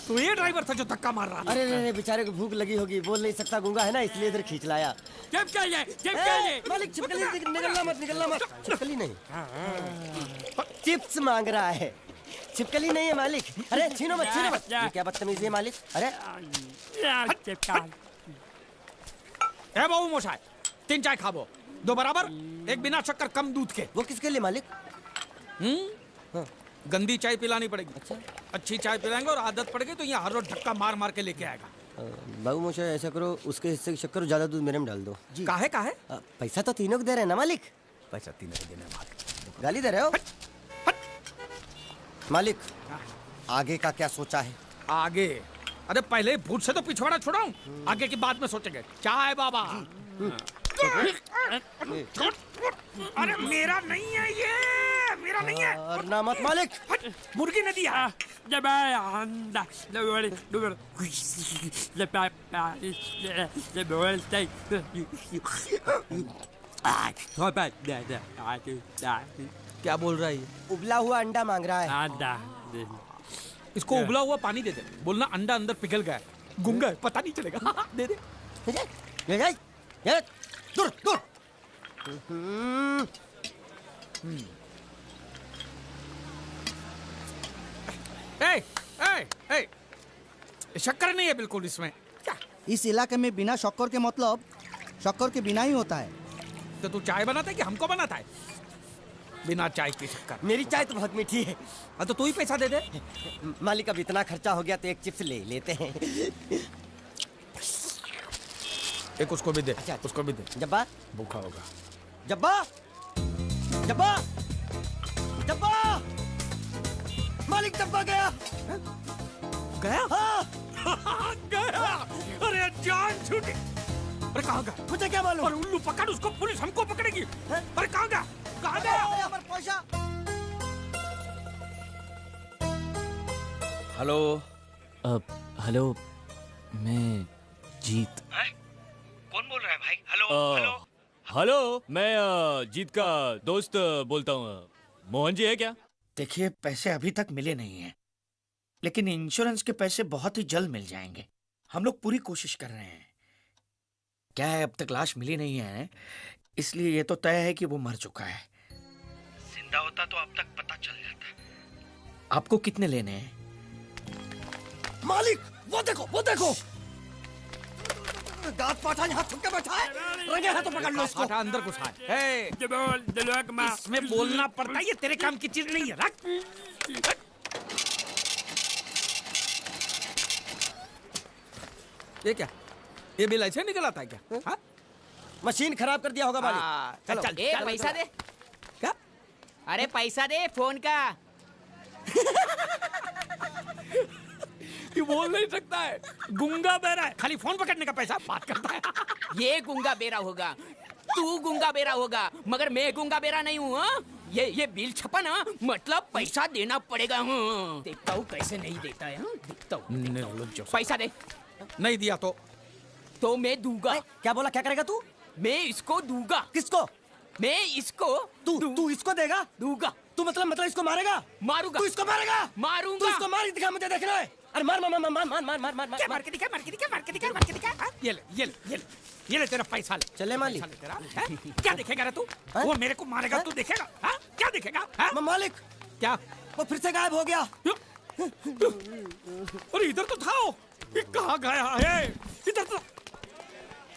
तो ये ड्राइवर था जो धक्का मार रहा था। अरे बेचारे को भूख लगी होगी, बोल नहीं सकता, गूंगा है ना, इसलिए इधर खींच लाया। मालिक छिपकली निकलना मत। छिपकली नहीं, चिप्स मांग रहा है, छिपकली नहीं है मालिक। अरे छीनो मत। ये क्या बदतमीजी है मालिक? अरे ए बाबू मोशाय, 3 चाय खाबो, 2 बराबर, 1 बिना शक्कर कम दूध के। वो किसके लिए मालिक? गंदी चाय पिलानी पड़ेगी। अच्छा, अच्छी चाय पिलाएंगे और आदत पड़ गई तो यहाँ हर रोज धक्का मार मार के लेके आएगा। बाबू मोशा ऐसा करो, उसके हिस्से की शक्कर ज्यादा दूध मेरे में डाल दो। जी काहे काहे? पैसा तो तीनों को दे रहे हैं ना मालिक? पैसा तीनों को देना मालिक। गाली दे रहे हो? मालिक आगे का क्या सोचा है? आगे? अरे पहले भूत से तो पिछवाड़ा छुड़ाऊं, आगे की बात में सोचेंगे। चाय बाबा। अरे मेरा नहीं है ये, मेरा नहीं है। और ना मत मालिक। मुर्गी ने दिया। क्या बोल रहा है ये? उबला हुआ अंडा मांग रहा है। इसको उबला हुआ पानी दे दे, बोलना अंडा अंदर पिघल गया है, गुंगा है, पता नहीं चलेगा। दे दे। दूर दूर। शक्कर नहीं है बिल्कुल इसमें। क्या? इस इलाके में बिना शक्कर के मतलब शक्कर के बिना ही होता है। तो तू चाय बनाता है कि हमको बनाता है? बिना चाय की शक्कर। मेरी चाय तो बहुत मीठी है। तो तू ही पैसा दे दे। मालिक अब इतना खर्चा हो गया तो एक चिप्स ले लेते हैं। एक उसको भी दे। अच्छा, उसको भी दे। जब्बा भूखा होगा। जब्बा जब्बा जब्बा मालिक जब्बा गया। गया? हाँ। गया। अरे जान छूटी। अरे कहाँ गया? मुझे क्या मालूम? अरे उल्लू पकड़ उसको, पुलिस हमको पकड़ेगी। अरे कहाँ गया? कहाँ गया? पैसा। हेलो। हेलो, मैं जीत। कौन बोल रहा है भाई? हेलो हेलो हेलो, मैं जीत का दोस्त बोलता हूँ। मोहन जी है क्या? देखिए पैसे अभी तक मिले नहीं हैं, लेकिन इंश्योरेंस के पैसे बहुत ही जल्द मिल जाएंगे। हम लोग पूरी कोशिश कर रहे हैं। क्या है, अब तक लाश मिली नहीं है, इसलिए ये तो तय है कि वो मर चुका है। जिंदा होता तो अब तक पता चल जाता। आपको कितने लेने हैं? मालिक वो देखो, वो देखो। दांत पाठा यहाँ छुप के बैठा है। रंगे हाथों पकड़ लो उसको। पाठा अंदर घुसा है। इसमें बोलना पड़ता है, ये तेरे काम की चीज नहीं है। रख। ये क्या? ये बिल ऐसे निकल आता है क्या? हाँ? मशीन खराब कर दिया होगा मालिक। चलो, चल, चल, पैसा दे। क्या? अरे पैसा दे फोन का। ये बोल नहीं सकता है, गुंगा बहरा है, खाली फोन पकड़ने का पैसा बात करता है। ये गुंगा बेरा होगा, तू गुंगा बेरा होगा, मगर मैं गुंगा बेरा नहीं हूँ। ये बिल छपा ना, मतलब पैसा देना पड़ेगा। देखता हूँ कैसे नहीं देता है। देखता हूँ। पैसा दे। नहीं दिया तो मैं दूंगा। क्या बोला? क्या करेगा तू? मैं इसको दूंगा। किसको? मैं इसको। तू इसको देगा? दूंगा। तू मतलब इसको मारेगा? मारूंगा। तू इसको मारेगा? मारूंगा। तू इसको मार दिखा, मुझे देखना है। अरे मार मार मार मार मार मार मार मार क्या मार के दिखा, मार के दिखा, मार के दिखा, मार के दिखा। ये ले, ये ले, ये ले, ये ले तेरा पैसा ले। चले मालिक। क्या देखेगा रे तू? वो मेरे को मारेगा, तू देखेगा? क्या देखेगा? मालिक क्या? वो फिर से गायब हो गया। अरे इधर तो था वो, ये कहाँ गया है? इधर तो।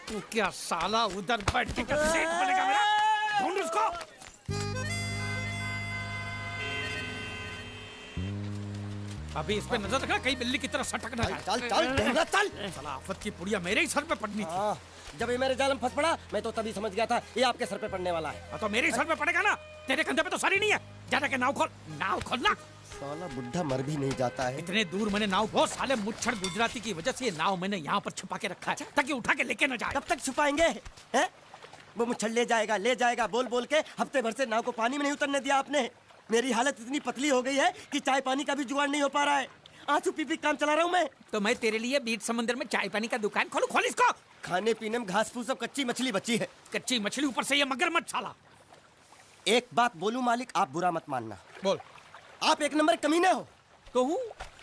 तू क्या साला उधर बैठ के क्या सेठ बनेगा मेरा? ढूंढ उसको। अभी इस पे नजर रखना, कहीं बिल्ली की तरह सटक ना जाए। चल चल चल। साला आफत की पुड़िया मेरे ही सर पे पड़नी थी। जब ये मेरे जाल में फंस पड़ा, मैं तो तभी समझ गया था ये आपके सर पे पड़ने वाला है। तो मेरे ही सर पे पड़ेगा ना, तेरे कंधे पे तो सर ही नहीं है। जाने के नाव खोल, नाव खोलना। साला बुढ़ा मर भी नहीं जाता है। इतने दूर मैंने नाव, बहुत साले मुच्छड़ गुजराती की वजह से ये नाव मैंने यहाँ पर छुपा के रखा है, ताकि उठा के लेके न जाए। कब तक छुपाएंगे? हैं? वो मुच्छड़ ले जाएगा बोल बोल के हफ्ते भर से नाव को पानी में नहीं उतरने दिया आपने। मेरी हालत इतनी पतली हो गई है कि चाय पानी का भी जुगाड़ नहीं हो पा रहा है। आंसू पी पी काम चला रहा हूँ मैं। तो मैं तेरे लिए बीच समंदर में चाय पानी का दुकान खोलूं? खोल इसको। खाने पीने में घास फूस सब कच्ची मछली बची है। कच्ची मछली, ऊपर से ये मगरमच्छ साला। एक बात बोलूं मालिक, आप बुरा मत मानना। बोल। आप एक नंबर कमीने हो। तो हूँ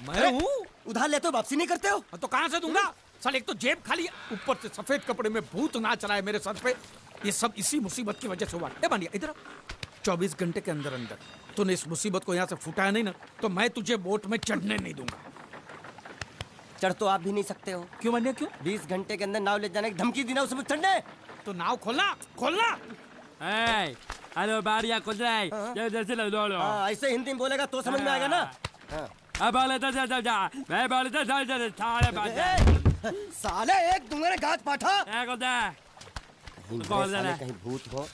मैं हूँ। उधार लेते हो, वापसी नहीं करते हो। तो कहाँ से दूंगा? साल एक तो जेब खाली, ऊपर से सफेद कपड़े में भूत नाच रहा है मेरे सर पे। ये सब इसी मुसीबत की वजह से हुआ। ए बांडिया इधर 24 घंटे के अंदर अंदर तूने इस मुसीबत को यहाँ से फुटाया नहीं ना, तो मैं तुझे बोट में चढ़ने नहीं दूंगा। चढ़ तो आप भी नहीं सकते हो। क्यों बांडिया, क्यों? 20 घंटे के अंदर नाव ले जाने की धमकी दी ना उसमें चढ़ने। तो नाव खोलना, खोलना। हेलो बारिया खोल रहा है। ऐसे हिंदी में बोलेगा तो समझ में आएगा ना। अब बोले तो जा मैं बोले तो साले एक दूंगे गाज पाठा साले कहीं भूत हो।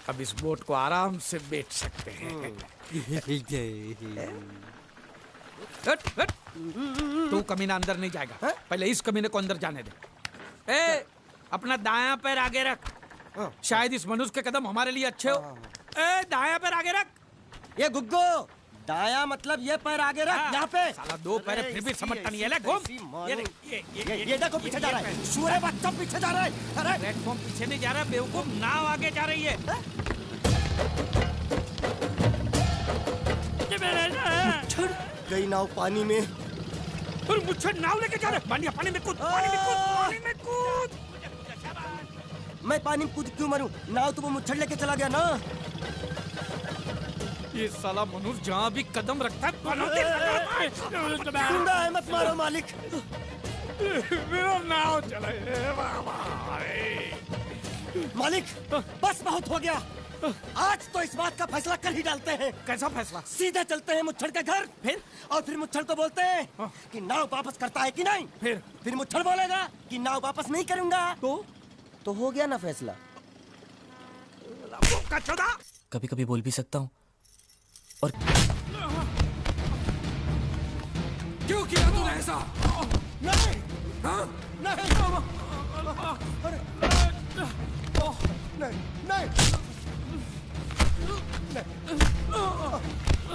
अब इस बोट को आराम से बेच सकते हैं। तू कमीना अंदर नहीं जाएगा, पहले इस कमीने को अंदर जाने दे। ए, अपना दायां पैर आगे रख, शायद इस मनुष्य के कदम हमारे लिए अच्छे हो। ए, दायां पैर आगे रख। ये गुग्गो, दाया मतलब ये पैर आगे रख। यहाँ पे साला दो पैर फिर भी समझता नहीं है। ले घूम। ये देखो पीछे जा रहा है। सूरे बच्चा पीछे जा रहा है। अरे प्लेटफॉर्म पीछे नहीं जा रहा, बेवकूफ, नाव आगे जा रही है। गई नाव पानी में। और मुझे नाव लेके जा रहा है। पानी में कूद, पानी में कूद, पानी में कूद। मैं पानी में कूद क्यों मरूं? नाव तो वो मुच्छड़ लेके चला गया ना। ये साला मनुष्य जहाँ भी कदम रखता है गुंडा है, मत मारो मालिक। मेरा नाव चला। मालिक बस बहुत हो गया। आज तो इस बात का फैसला कर ही डालते हैं। कैसा फैसला? सीधे चलते हैं मुच्छड़ के घर, फिर मुच्छड़ को बोलते हैं कि नाव वापस करता है कि नहीं। फिर मुच्छड़ बोलेगा कि नाव वापस नहीं करूंगा। तो हो गया ना फैसला। कभी कभी बोल भी सकता हूँ। और क्यों किया तूने ऐसा? नहीं,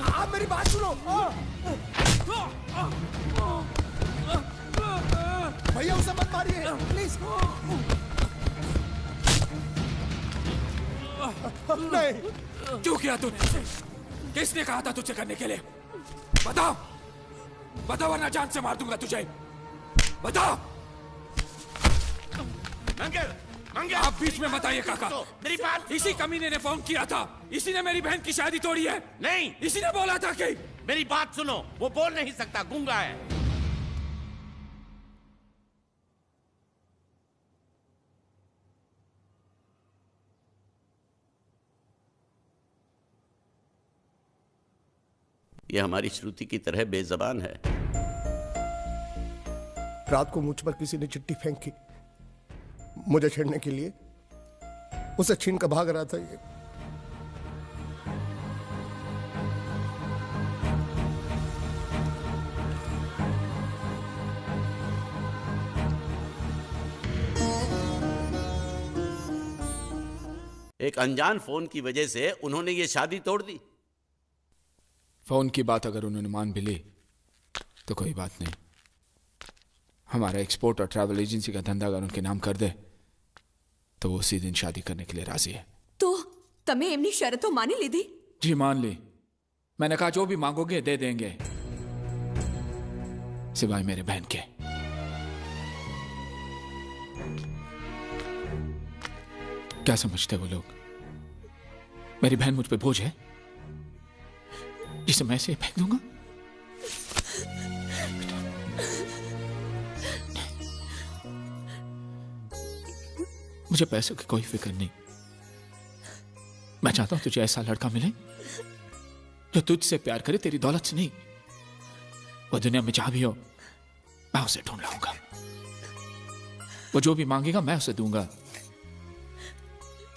आप मेरी बात सुनो। भैया उसे मत मारिए प्लीज। नहीं। क्यों किया तूने? किसने कहा था तुझे करने के लिए? बताओ, बताओ वरना जान से मार दूंगा तुझे। बताओ। मंगल, आप बीच में बताइए काका। मेरी बात। इसी कमीने ने फोन किया था, इसी ने मेरी बहन की शादी तोड़ी है। नहीं, इसी ने बोला था कि। मेरी बात सुनो, वो बोल नहीं सकता, गूंगा है। ये हमारी श्रुति की तरह बेजबान है। रात को मुझ पर किसी ने चिट्ठी फेंकी मुझे छेड़ने के लिए। उसे छीन कर भाग रहा था ये। एक अनजान फोन की वजह से उन्होंने ये शादी तोड़ दी। फोन की बात अगर उन्होंने मान भी ली तो कोई बात नहीं। हमारा एक्सपोर्ट और ट्रैवल एजेंसी का धंधा अगर उनके नाम कर दे तो वो उसी दिन शादी करने के लिए राजी है। तो तमें एमनी शर्तों मानी लीधी? जी मान ली। मैंने कहा जो भी मांगोगे दे देंगे, सिवाय मेरे बहन के। क्या समझते वो लोग? मेरी बहन मुझ पे बोझ है जिसे मैं ऐसे फेंक दूंगा? मुझे पैसों की कोई फिक्र नहीं। मैं चाहता हूं तुझे ऐसा लड़का मिले जो तुझसे प्यार करे, तेरी दौलत से नहीं। वो दुनिया में जहां भी हो मैं उसे ढूंढ लाऊंगा। वो जो भी मांगेगा मैं उसे दूंगा,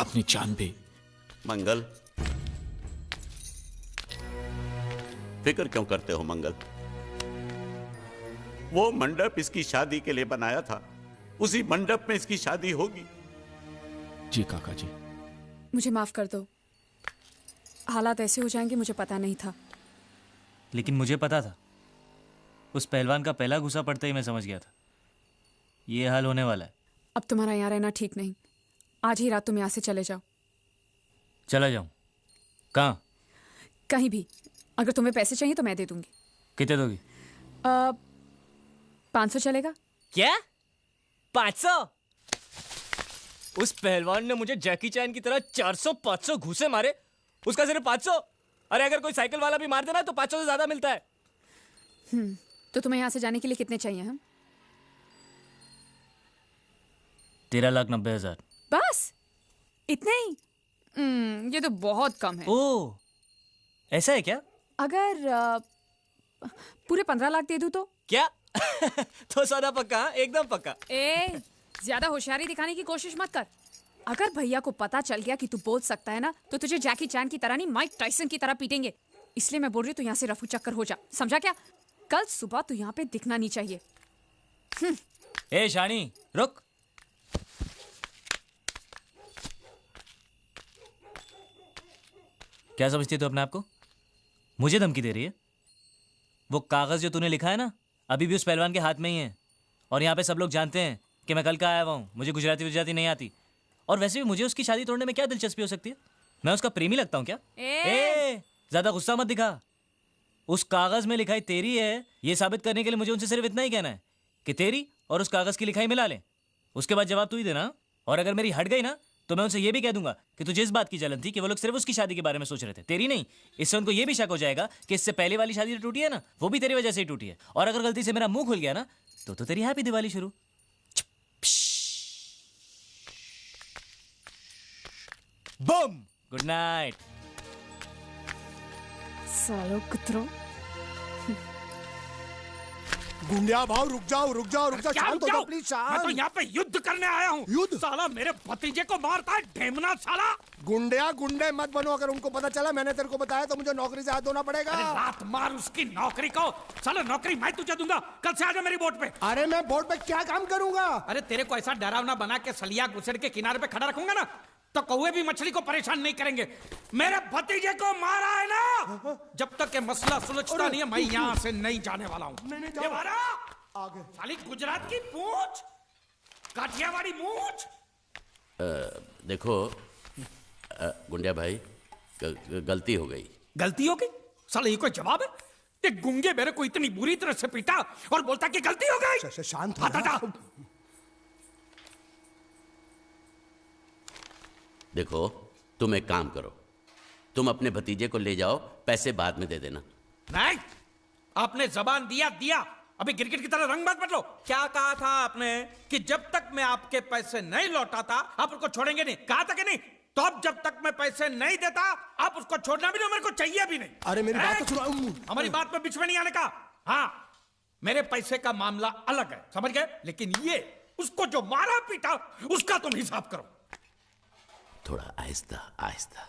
अपनी जान भी। मंगल, फिक्र क्यों करते हो मंगल? वो मंडप इसकी शादी के लिए बनाया था, उसी मंडप में इसकी शादी होगी। जी काका जी। मुझे माफ कर दो, हालात ऐसे हो जाएंगे मुझे पता नहीं था। लेकिन मुझे पता था। उस पहलवान का पहला घुसा पड़ते ही मैं समझ गया था ये हाल होने वाला है। अब तुम्हारा यहाँ रहना ठीक नहीं। आज ही रात तुम यहाँ से चले जाओ। चला जाऊं? कहाँ? कहीं भी। अगर तुम्हें पैसे चाहिए तो मैं दे दूंगी। कितने दोगी? 500 चलेगा? क्या? 500? उस पहलवान ने मुझे जैकी चैन की तरह 400-500 घूसे मारे, उसका सिर्फ 500? अरे अगर कोई साइकिल वाला भी मार देना तो 500 से ज्यादा मिलता है। तो तुम्हें यहाँ से जाने के लिए कितने चाहिए? हम 13,90,000। बस इतने ही? ये तो बहुत कम है। ओह, ऐसा है क्या? अगर पूरे 15 लाख दे दूं तो? क्या? तो सौदा पक्का, एकदम पक्का। ए, ज्यादा होशियारी दिखाने की कोशिश मत कर। अगर भैया को पता चल गया कि तू बोल सकता है ना, तो तुझे जैकी चैन की तरह नहीं, माइक टाइसन की तरह पीटेंगे। इसलिए मैं बोल रही हूँ, तू यहाँ से रफू चक्कर हो जा, समझा क्या? कल सुबह तू यहाँ पे दिखना नहीं चाहिए। ए शानी, रुक। क्या समझती है तू अपने आप को? मुझे धमकी दे रही है? वो कागज जो तूने लिखा है ना, अभी भी उस पहलवान के हाथ में ही है। और यहाँ पे सब लोग जानते हैं कि मैं कल का आया हुआ हूँ, मुझे गुजराती नहीं आती। और वैसे भी मुझे उसकी शादी तोड़ने में क्या दिलचस्पी हो सकती है? मैं उसका प्रेमी लगता हूँ क्या? ज्यादा गुस्सा मत दिखा। उस कागज में लिखाई तेरी है, ये साबित करने के लिए मुझे उनसे सिर्फ इतना ही कहना है कि तेरी और उस कागज की लिखाई मिला ले। उसके बाद जवाब तू ही देना। और अगर मेरी हट गई ना, तो मैं उनसे ये भी कह दूंगा कि तुझे इस बात की जलन थी कि वो लोग सिर्फ उसकी शादी के बारे में सोच रहे थे, तेरी नहीं। इससे उनको ये भी शक हो जाएगा कि इससे पहले वाली शादी जो टूटी है ना, वो भी तेरी वजह से ही टूटी है। और अगर गलती से मेरा मुंह खुल गया ना, तो तेरी हैप्पी दिवाली शुरू। बम। Good night. सालो कुत्रो। गुंडिया भाव, रुक जाओ रुक जाओ रुक जाओ, शांत हो जाओ प्लीज, शांत। मैं तो यहाँ पे युद्ध करने आया हूँ। युद्ध? साला मेरे भतीजे को मारता है, ढेमना साला। गुंडिया गुंडे मत बनो। अगर उनको पता चला मैंने तेरे को बताया तो मुझे नौकरी से हाथ धोना पड़ेगा। अरे लात मार उसकी नौकरी को। साला नौकरी मैं तुझे दूंगा, कल से आजा मेरी बोट पे। अरे मैं बोट पे क्या काम करूंगा? अरे तेरे को ऐसा डरावना बना के सलिया गुसड़ के किनारे पे खड़ा रखूंगा ना, तो कौवे भी मछली को परेशान नहीं करेंगे। मेरे भतीजे को मारा है ना, जब तक के मसला सुलझता नहीं है, मैं यहाँ से नहीं जाने वाला हूँ। आगे साली गुजरात की पूंछ, काठियावाड़ी मूंछ। देखो गुंडिया भाई, गलती हो गई। गलती हो गई? साले ये कोई जवाब है? ये गुंगे मेरे को इतनी बुरी तरह से पीटा और बोलता कि गलती हो गई। शांत हाथ हटा। देखो तुम एक काम करो, तुम अपने भतीजे को ले जाओ, पैसे बाद में दे देना। नहीं, आपने जबान दिया, अभी गिरगिट की तरह रंग मत बदलो। क्या कहा था आपने कि जब तक मैं आपके पैसे नहीं लौटाता आप उसको छोड़ेंगे नहीं? कहा था कि नहीं? तो अब जब तक मैं पैसे नहीं देता आप उसको छोड़ना भी नहीं, मेरे को चाहिए भी नहीं। अरे मेरी बात तो सुनो। हमारी बात में बीच में नहीं आने का। हाँ, मेरे पैसे का मामला अलग है, समझ गए? लेकिन ये उसको जो मारा पीटा उसका तुम हिसाब करो। थोड़ा आहिस्ता आहिस्ता,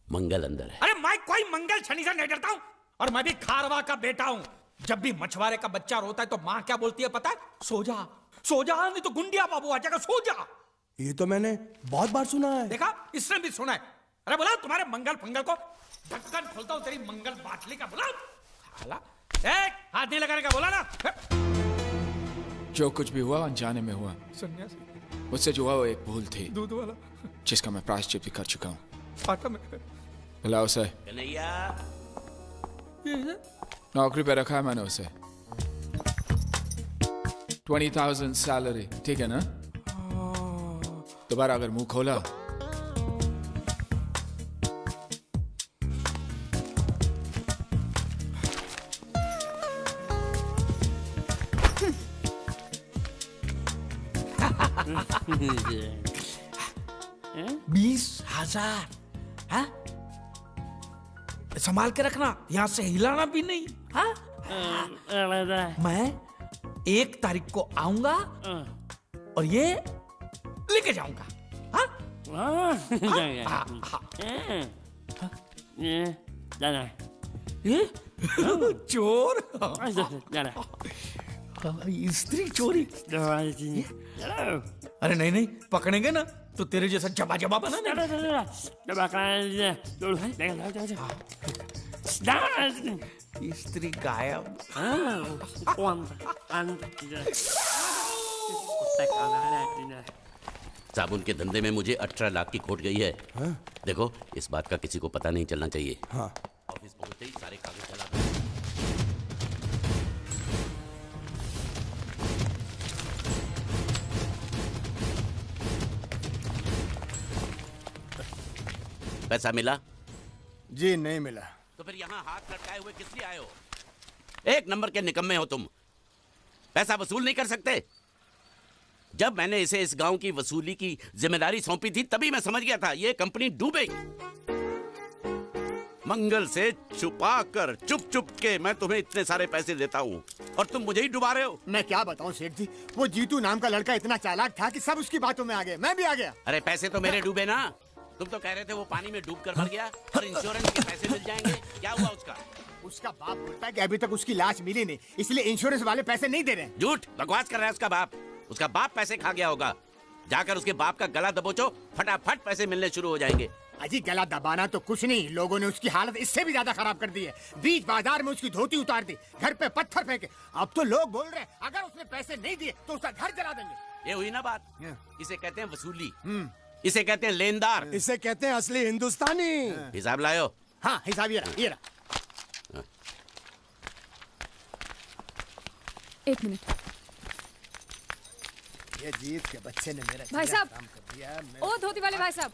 मंगल अंदर है। अरे मैं कोई मंगल शनि से नहीं डरता हूं, और मैं भी खारवा का बेटा हूं। जब भी मछुआरे का बच्चा रोता है तो माँ क्या बोलती है पता है? सो जा, सो जा, नहीं तो गुंडिया बाबू आ जाएगा, सो जा। ये तो मैंने बहुत बार सुना है। देखा, इसने भी सुना है। अरे बोला तुम्हारे मंगल फंगल को, ढक्कन खोलता हूं तेरी मंगल बाटली का। बोला हाथ नहीं लगाने का, बोला ना। जो कुछ भी हुआ अनजाने में हुआ। सन्यासी मुझसे जो हुआ वो एक भूल थी, दूध वाला, जिसका मैं प्रायश्चित भी कर चुका हूँ। फाटा में बुलाओ उसे। कन्हैया, नौकरी पे रखा है मैंने उसे। 20,000 सैलरी, ठीक है ना? दोबारा अगर मुंह खोला हाँ? संभाल के रखना, यहाँ से हिलाना भी नहीं। हाँ? मैं 1 तारीख को आऊंगा और ये लेके जाऊंगा। हाँ? चोर, स्त्री चोरी। अरे नहीं नहीं, पकड़ेंगे ना तो तेरे जैसा जबा जबा बना स्त्री गायब। साबुन के धंधे में मुझे 18 लाख की खोट गई है। हाँ? देखो इस बात का किसी को पता नहीं चलना चाहिए। हाँ। ऑफिस पहुंचते ही सारे कागज जला दो। पैसा मिला? जी नहीं मिला। तो फिर यहाँ हाथ लटकाए हुए किस लिए आए हो? एक नंबर के निकम्मे हो तुम। पैसा वसूल नहीं कर सकते? जब मैंने इसे इस गांव की वसूली की जिम्मेदारी सौंपी थी तभी मैं समझ गया था ये कंपनी डूबेगी। मंगल से छुपा कर चुप चुप के मैं तुम्हें इतने सारे पैसे देता हूं और तुम मुझे ही डुबा रहे हो। मैं क्या बताऊं सेठ जी, वो जीतू नाम का लड़का इतना चालाक था कि सब उसकी बातों में आ गए, मैं भी आ गया। अरे पैसे तो मेरे डूबे ना, तुम तो कह रहे थे वो पानी में डूब कर मर गया और इंश्योरेंस के पैसे मिल जाएंगे। क्या हुआ उसका? उसका बाप बोलता है कि अभी तक उसकी लाश मिली नहीं, इसलिए इंश्योरेंस वाले पैसे नहीं दे रहे। झूठ बकवास कर रहा है उसका बाप। उसका बाप पैसे खा गया होगा। जाकर उसके बाप का गला दबोचो, फटाफट पैसे मिलने शुरू हो जाएंगे। अजी गला दबाना तो कुछ नहीं, लोगों ने उसकी हालत इससे भी ज्यादा खराब कर दी है। बीच बाजार में उसकी धोती उतार दी, घर पे पत्थर फेंके। अब तो लोग बोल रहे हैं अगर उसने पैसे नहीं दिए तो उसका घर जला देंगे। ये हुई ना बात। इसे कहते हैं वसूली, इसे कहते हैं लेनदार, इसे कहते हैं असली हिंदुस्तानी। हिसाब लायो। हाँ हिसाब ये रहा, ये रहा। एक मिनट। ये जीत के बच्चे ने मेरा भाई साहब, काम कर दिया। ओ धोती वाले भाई साहब,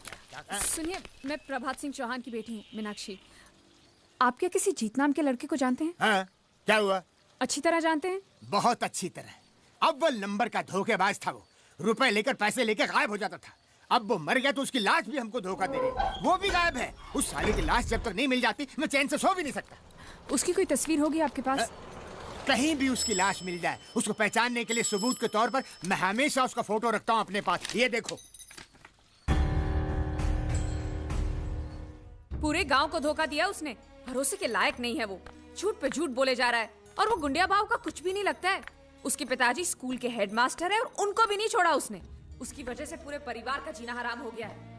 सुनिए, मैं प्रभात सिंह चौहान की बेटी हूँ मीनाक्षी। आप क्या किसी जीत नाम के लड़के को जानते हैं? हाँ, क्या हुआ? अच्छी तरह जानते हैं? बहुत अच्छी तरह। अव्वल नंबर का धोखेबाज था वो, रुपए लेकर पैसे लेकर गायब हो जाता था। अब वो मर गया तो उसकी लाश भी हमको धोखा दे रही, वो भी गायब है। उस साले की लाश जब तक नहीं मिल जाती मैं चैन से सो भी नहीं सकता। उसकी कोई तस्वीर होगी आपके पास? कहीं भी उसकी लाश मिल जाए, उसको पहचानने के लिए सबूत के तौर पर मैं हमेशा उसका फोटो रखता हूँ अपने पास। ये देखो। पूरे गांव को धोखा दिया उसने। भरोसे के लायक नहीं है वो, झूठ पे झूठ बोले जा रहा है। और वो गुंडिया भाव का कुछ भी नहीं लगता है। उसके पिताजी स्कूल के हेडमास्टर है और उनको भी नहीं छोड़ा उसने। उसकी वजह से पूरे परिवार का जीना हराम हो गया है।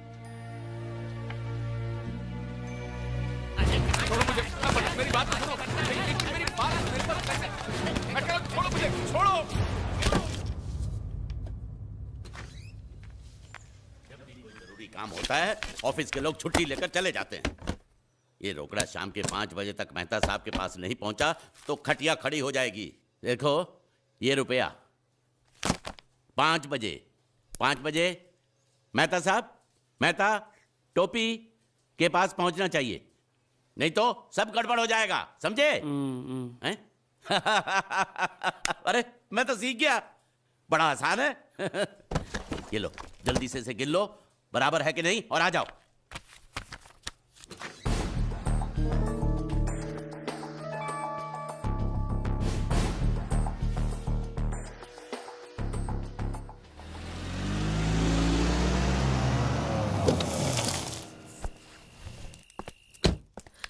छोड़ो मुझे, मेरी बात सुनो, मेरी बात, मेरी बात कैसे? मैं कह रहा हूं, छोड़ो मुझे, छोड़ो। जब भी कोई जरूरी काम होता है ऑफिस के लोग छुट्टी लेकर चले जाते हैं। ये रोकड़ा शाम के 5 बजे तक मेहता साहब के पास नहीं पहुंचा तो खटिया खड़ी हो जाएगी। देखो ये रुपया 5 बजे मेहता साहब, मेहता टोपी के पास पहुंचना चाहिए, नहीं तो सब गड़बड़ हो जाएगा, समझे? हैं? अरे मैं तो सीख गया, बड़ा आसान है। ये लो, जल्दी से गिन लो बराबर है कि नहीं और आ जाओ।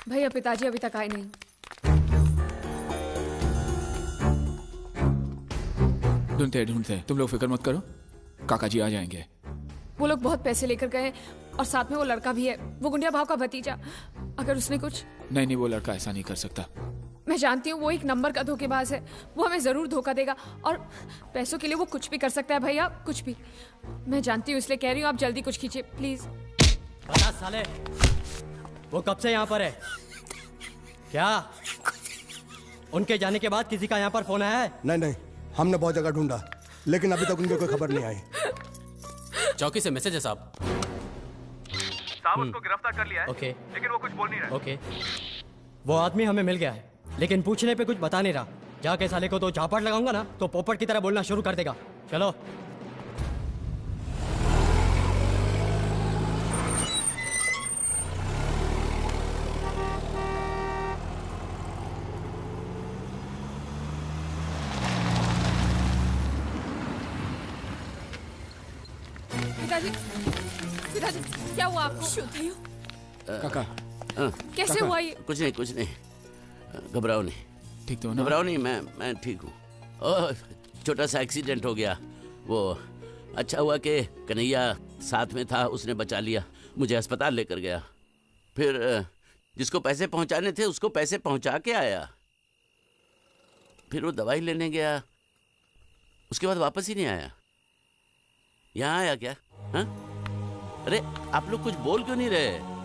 भैया पिताजी अभी तक आए नहीं। ढूंढते तुम लोग फिक्र मत करो, काका जी आ जाएंगे। वो लोग बहुत पैसे लेकर गए और साथ में वो लड़का भी है, वो गुंडिया भाव का भतीजा। अगर उसने कुछ... नहीं, वो लड़का ऐसा नहीं कर सकता। मैं जानती हूँ वो एक नंबर का धोखेबाज है, वो हमें जरूर धोखा देगा और पैसों के लिए वो कुछ भी कर सकता है भैया, कुछ भी। मैं जानती हूँ इसलिए कह रही हूँ, आप जल्दी कुछ कीजिए प्लीज। बता साले, वो कब से यहाँ पर है? क्या उनके जाने के बाद किसी का यहाँ पर फोन आया है? नहीं, हमने बहुत जगह ढूंढा लेकिन अभी तक उनकी कोई खबर नहीं आई। चौकी से मैसेज है साहब। उसको गिरफ्तार कर लिया है। ओके। लेकिन वो कुछ बोल नहीं रहा। ओके। वो आदमी हमें मिल गया है लेकिन पूछने पे कुछ बता नहीं रहा। जाके साले को तो झापड़ लगाऊंगा ना तो पोपट की तरह बोलना शुरू कर देगा। चलो। पिताजी क्या हुआ आपको? काका कैसे हुआ ये? कुछ नहीं, घबराओ नहीं। ठीक तो ना? घबराओ नहीं, मैं ठीक हूँ। छोटा सा एक्सीडेंट हो गया, वो अच्छा हुआ कि कन्हैया साथ में था, उसने बचा लिया, मुझे अस्पताल लेकर गया। फिर जिसको पैसे पहुंचाने थे उसको पैसे पहुंचा के आया। फिर वो दवाई लेने गया, उसके बाद वापस ही नहीं आया। यहाँ आया क्या? हाँ? अरे आप लोग कुछ बोल क्यों नहीं रहे?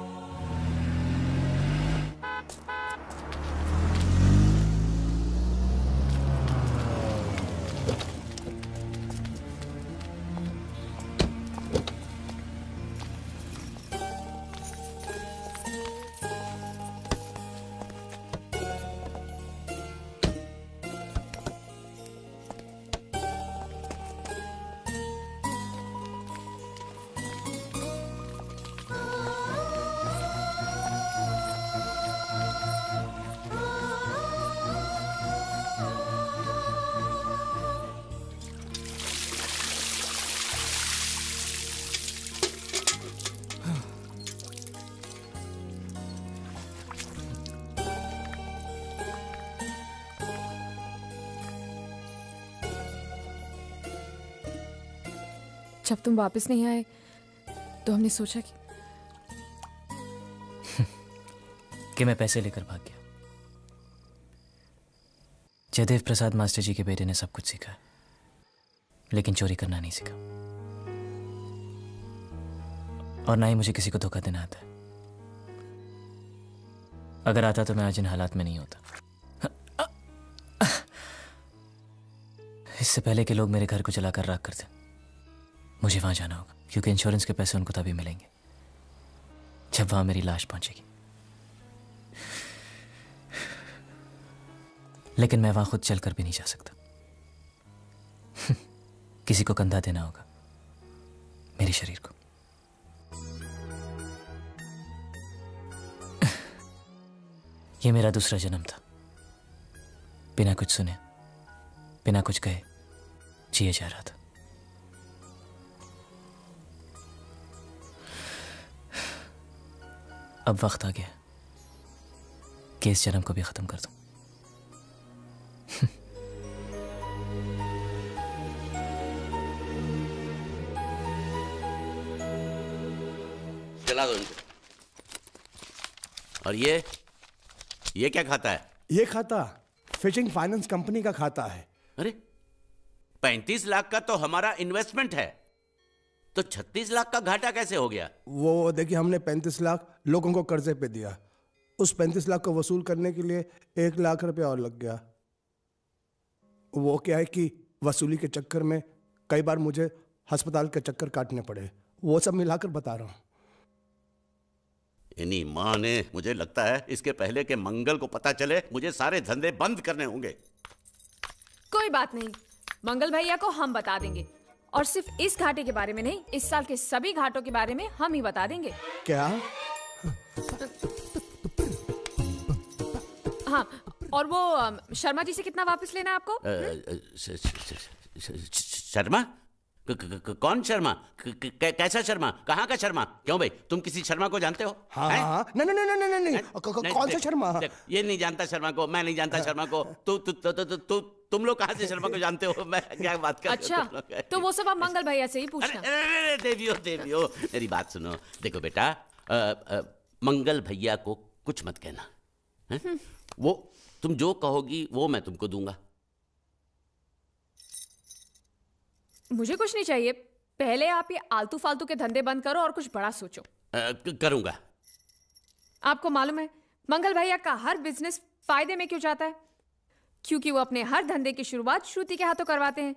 जब तुम वापस नहीं आए तो हमने सोचा कि मैं पैसे लेकर भाग गया। जयदेव प्रसाद मास्टर जी के बेटे ने सब कुछ सीखा, लेकिन चोरी करना नहीं सीखा, और ना ही मुझे किसी को धोखा देना आता है। अगर आता तो मैं आज इन हालात में नहीं होता। इससे पहले कि लोग मेरे घर को जलाकर राख कर दें, मुझे वहां जाना होगा, क्योंकि इंश्योरेंस के पैसे उनको तभी मिलेंगे जब वहां मेरी लाश पहुंचेगी। लेकिन मैं वहां खुद चलकर भी नहीं जा सकता। किसी को कंधा देना होगा, मेरे शरीर को। यह मेरा दूसरा जन्म था। बिना कुछ सुने, बिना कुछ कहे जिए जा रहा था। अब वक्त आ गया कि इस जन्म को भी खत्म कर दूं। चला दो इनको। और ये क्या खाता है? ये खाता फिशिंग फाइनेंस कंपनी का खाता है। अरे 35 लाख का तो हमारा इन्वेस्टमेंट है, तो 36 लाख का घाटा कैसे हो गया? वो देखिए, हमने 35 लाख लोगों को कर्जे पे दिया। उस 35 लाख को वसूल करने के लिए 1 लाख रुपया और लग गया। वो क्या है कि वसूली के चक्कर में कई बार मुझे अस्पताल के चक्कर काटने पड़े। वो सब मिलाकर बता रहा हूं। इन्हीं माँ ने, मुझे लगता है इसके पहले के मंगल को पता चले मुझे सारे धंधे बंद करने होंगे। कोई बात नहीं, मंगल भैया को हम बता देंगे, और सिर्फ इस घाटे के बारे में नहीं, इस साल के सभी घाटों के बारे में हम ही बता देंगे। क्या? हाँ, और वो शर्मा जी से कितना वापस लेना है आपको? शर्मा? कौन शर्मा? कैसा शर्मा? कहाँ का शर्मा? क्यों भाई, तुम किसी शर्मा को जानते हो? हाँ, नहीं, कौन सा शर्मा? ये नहीं जानता शर्मा को, मैं नहीं जानता शर्मा को। तुम लोग कहाँ से शर्मा को जानते हो? मैं क्या बात कर? अच्छा, तो वो सब आप मंगल भैया से ही पूछना। देवियो, मेरी बात सुनो। देखो बेटा, मंगल भैया को कुछ मत कहना। वो तुम जो कहोगी वो मैं तुमको दूंगा। मुझे कुछ नहीं चाहिए, पहले आप ये आलतू फालतू के धंधे बंद करो और कुछ बड़ा सोचो। करूंगा। आपको मालूम है मंगल भैया का हर बिजनेस फायदे में क्यों जाता है? क्योंकि वो अपने हर धंधे की शुरुआत श्रुति के हाथों करवाते हैं।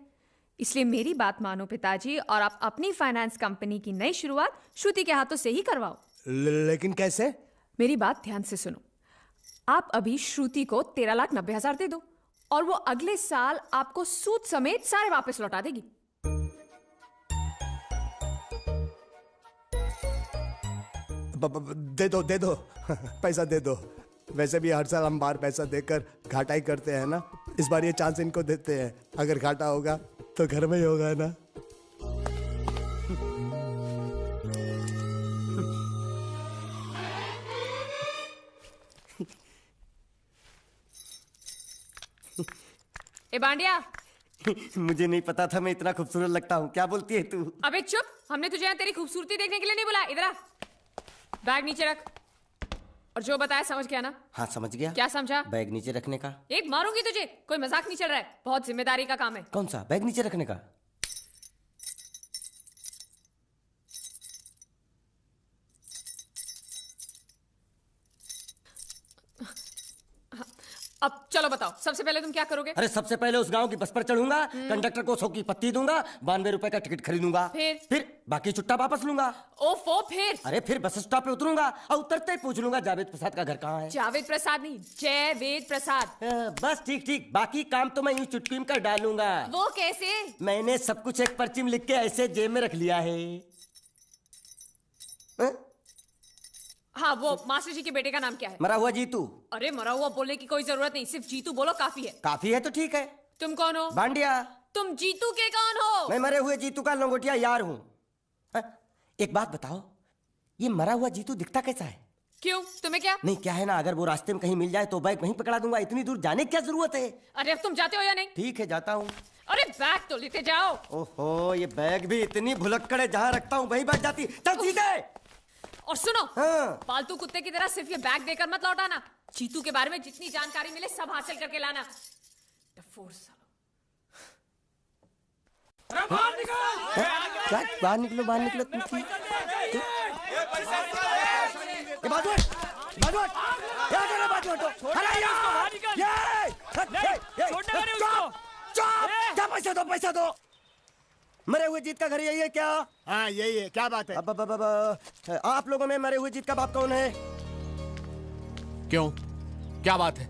इसलिए मेरी बात मानो पिताजी, और आप अपनी फाइनेंस कंपनी की नई शुरुआत श्रुति के हाथों से ही करवाओ। लेकिन कैसे? मेरी बात ध्यान से सुनो। आप अभी श्रुति को 13,90,000 दे दो, और वो अगले साल आपको सूद समेत सारे वापस लौटा देगी। दे दो पैसा दे दो। वैसे भी हर साल हम बाहर पैसा देकर घाटा ही करते हैं ना। इस बार ये चांस इनको देते हैं, अगर घाटा होगा तो घर में ही होगा ना। ए बांडिया, मुझे नहीं पता था मैं इतना खूबसूरत लगता हूँ। क्या बोलती है तू? अबे चुप, हमने तुझे यहाँ तेरी खूबसूरती देखने के लिए नहीं बुलाया। इधर आ, बैग नीचे रख, और जो बताया समझ गया ना? हाँ समझ गया। क्या समझा? बैग नीचे रखने का। एक मारूंगी तुझे, कोई मजाक नहीं चल रहा है, बहुत जिम्मेदारी का काम है। कौन सा? बैग नीचे रखने का। अब चलो बताओ, सबसे पहले तुम क्या करोगे? अरे सबसे पहले उस गांव की बस पर चढ़ूंगा, कंडक्टर को 100 की पत्ती दूंगा, 92 रुपए का टिकट खरीदूंगा, फिर बाकी चुट्टा वापस लूंगा। ओफो, फिर? अरे फिर बस स्टॉप पे उतरूंगा और उतरते ही पूछ लूंगा जावेद प्रसाद का घर कहाँ है। जावेद प्रसाद नहीं, जयवेद प्रसाद। बस ठीक, बाकी काम तो मैं यूं चुटकी में कर डालूंगा। वो कैसे? मैंने सब कुछ एक पर्ची में लिख के ऐसे जेब में रख लिया है। हाँ, वो मास्टर जी के बेटे का नाम क्या है? मरा हुआ जीतू। अरे मरा हुआ बोलने की कोई जरूरत नहीं, सिर्फ जीतू बोलो काफी है। काफी है तो ठीक है। तुम कौन हो? बांडिया। तुम जीतू के कौन हो? मैं मरे हुए जीतू का लंगोटिया यार हूँ। एक बात बताओ, ये मरा हुआ जीतू दिखता कैसा है? क्यों, तुम्हें क्या? नहीं क्या है ना, अगर वो रास्ते में कहीं मिल जाए तो बैग वहीं पकड़ा दूंगा। इतनी दूर जाने की क्या जरूरत है? अरे अब तुम जाते हो या नहीं? ठीक है जाता हूँ। अरे बैग तो लेते जाओ। ओहो, ये बैग भी इतनी भुलक्कड़ है, जहाँ रखता हूँ वहीं बैठ जाती। चल सीधे। और सुनो, हाँ। पालतू कुत्ते की तरह सिर्फ ये बैग देकर मत लौटाना। चीतू के बारे में जितनी जानकारी मिले सब हासिल करके लाना। डफोर सालो। बाहर निकलो, बाहर निकलो तुम। बाजू हट, बाजू हट, बाजू हटो। क्या पैसा दो। मरे हुए जीत का घर यही है क्या? हाँ यही है। क्या बात है? अब आप लोगों में मरे हुए जीत का बाप कौन है? क्यों, क्या बात है?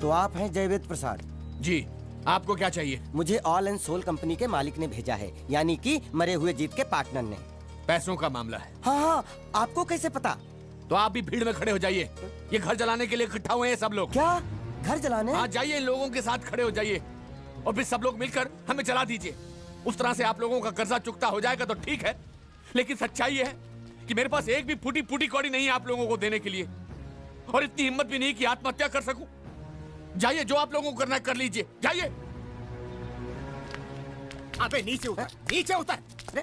तो आप हैं जयवेद प्रसाद? जी, आपको क्या चाहिए? मुझे ऑल एंड सोल कंपनी के मालिक ने भेजा है, यानी कि मरे हुए जीत के पार्टनर ने। पैसों का मामला है। हाँ, आपको कैसे पता? तो आप भी भीड़ में खड़े हो जाइए। ये घर जलाने के लिए इकट्ठा हुए हैं सब लोग। क्या घर जलाने? हाँ, जाइए, लोगों के साथ खड़े हो जाइए और फिर सब लोग मिलकर हमें जला दीजिए। उस तरह से आप लोगों का कर्जा चुकता हो जाएगा तो ठीक है, लेकिन सच्चाई ये है कि मेरे पास एक भी फूटी फूटी कौड़ी नहीं है आप लोगों को देने के लिए, और इतनी हिम्मत भी नहीं कि आत्महत्या कर सकूं। जाइए, जो आप लोगों को करना है कर लीजिए, जाइए। अबे नीचे उतर, नीचे उतर।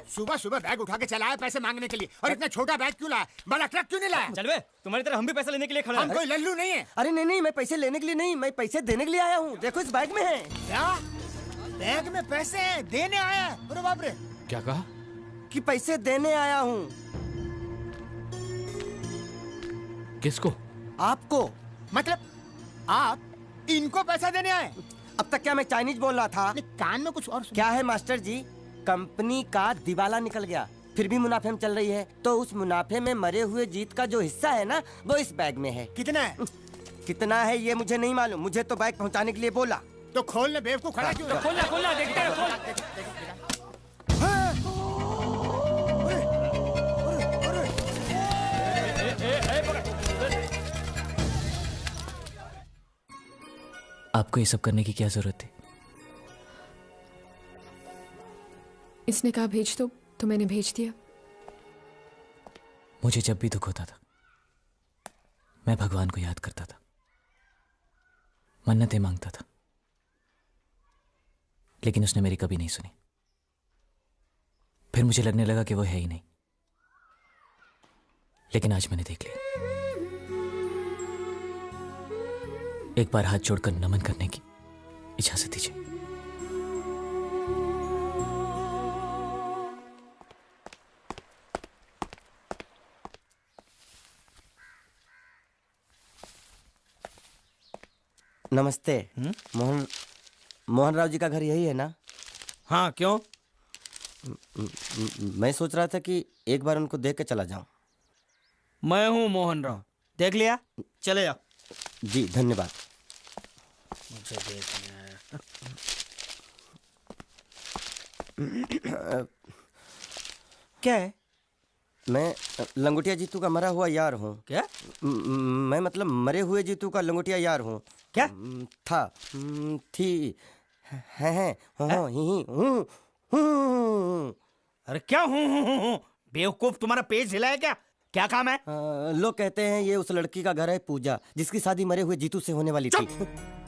सुबह सुबह बैग उठा के चला है पैसे मांगने के लिए, और इतना छोटा बैग क्यों लाया? बड़ा ट्रक क्यों नहीं लाया? चल बे, तुम्हारी तरह हम भी पैसे लेने के लिए खड़े हैं। हम कोई लल्लू नहीं है। अरे नहीं, मैं पैसे लेने के लिए नहीं, मैं पैसे देने के लिए आया हूँ। देखो इस बैग में है। क्या बैग में पैसे हैं? देने आया? अरे बाप रे। क्या कहा? कि पैसे देने आया हूँ। किसको? आपको। मतलब आप इनको पैसा देने आए? अब तक क्या मैं चाइनीज बोल रहा था? कान में कुछ और क्या है मास्टर जी, कंपनी का दिवाला निकल गया, फिर भी मुनाफे में चल रही है। तो उस मुनाफे में मरे हुए जीत का जो हिस्सा है ना, वो इस बैग में है। कितना है? कितना है ये मुझे नहीं मालूम, मुझे तो बैग पहुंचाने के लिए बोला। तो खोलने बेवकूफ खड़ा क्यों? खोलना देखते हैं। आपको ये सब करने की क्या जरूरत थी? इसने कहा भेज दो तो मैंने भेज दिया। मुझे जब भी दुख होता था मैं भगवान को याद करता था, मन्नतें मांगता था, लेकिन उसने मेरी कभी नहीं सुनी। फिर मुझे लगने लगा कि वो है ही नहीं, लेकिन आज मैंने देख लिया। एक बार हाथ जोड़कर नमन करने की इजाजत दीजिए। नमस्ते। मोहन राव जी का घर यही है ना? हाँ, क्यों? मैं सोच रहा था कि एक बार उनको देख के चला जाऊं। मैं हूं मोहन राव, देख लिया? चले जाओ। जी धन्यवाद। मुझे देखना है। क्या है? मैं लंगोटिया जीतू का मरा हुआ यार हूँ। क्या? मैं मतलब मरे हुए जीतू का लंगोटिया यार हूँ। क्या? था, थी, है, हूँ। अरे क्या हूँ? बेवकूफ, तुम्हारा पेज हिला है क्या? क्या काम है? लोग कहते हैं ये उस लड़की का घर है पूजा, जिसकी शादी मरे हुए जीतू से होने वाली थी।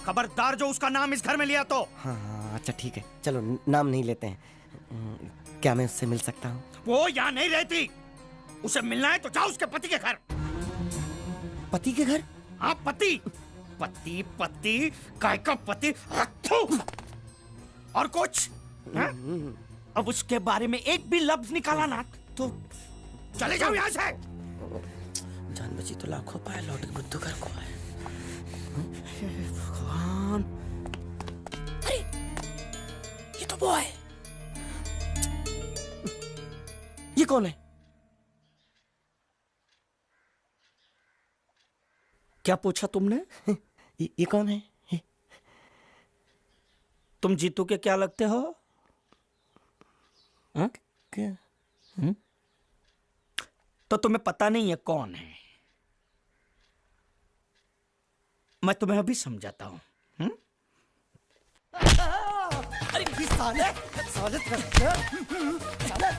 खबरदार जो उसका नाम इस घर में लिया तो। हाँ, अच्छा ठीक है, चलो नाम नहीं लेते हैं। क्या मैं उससे मिल सकता हूँ? वो यहाँ नहीं रहती। उसे मिलना है तो जाओ उसके पति के घर। पति के घर? हाँ, पति। पति काय का पति? और कुछ? अब उसके बारे में एक भी लफ्ज निकाला ना तो चले जाओ यहाँ से। जान बची तो लाखों पाए, लौट के बुद्धू घर को आए। भगवान, अरे ये तो वो है। ये कौन है? क्या पूछा तुमने? ये कौन है? तुम जीतू के क्या लगते हो? हा? क्या? तो तुम्हें पता नहीं है कौन है? मैं तुम्हें अभी समझाता हूं। अरे साले साले साले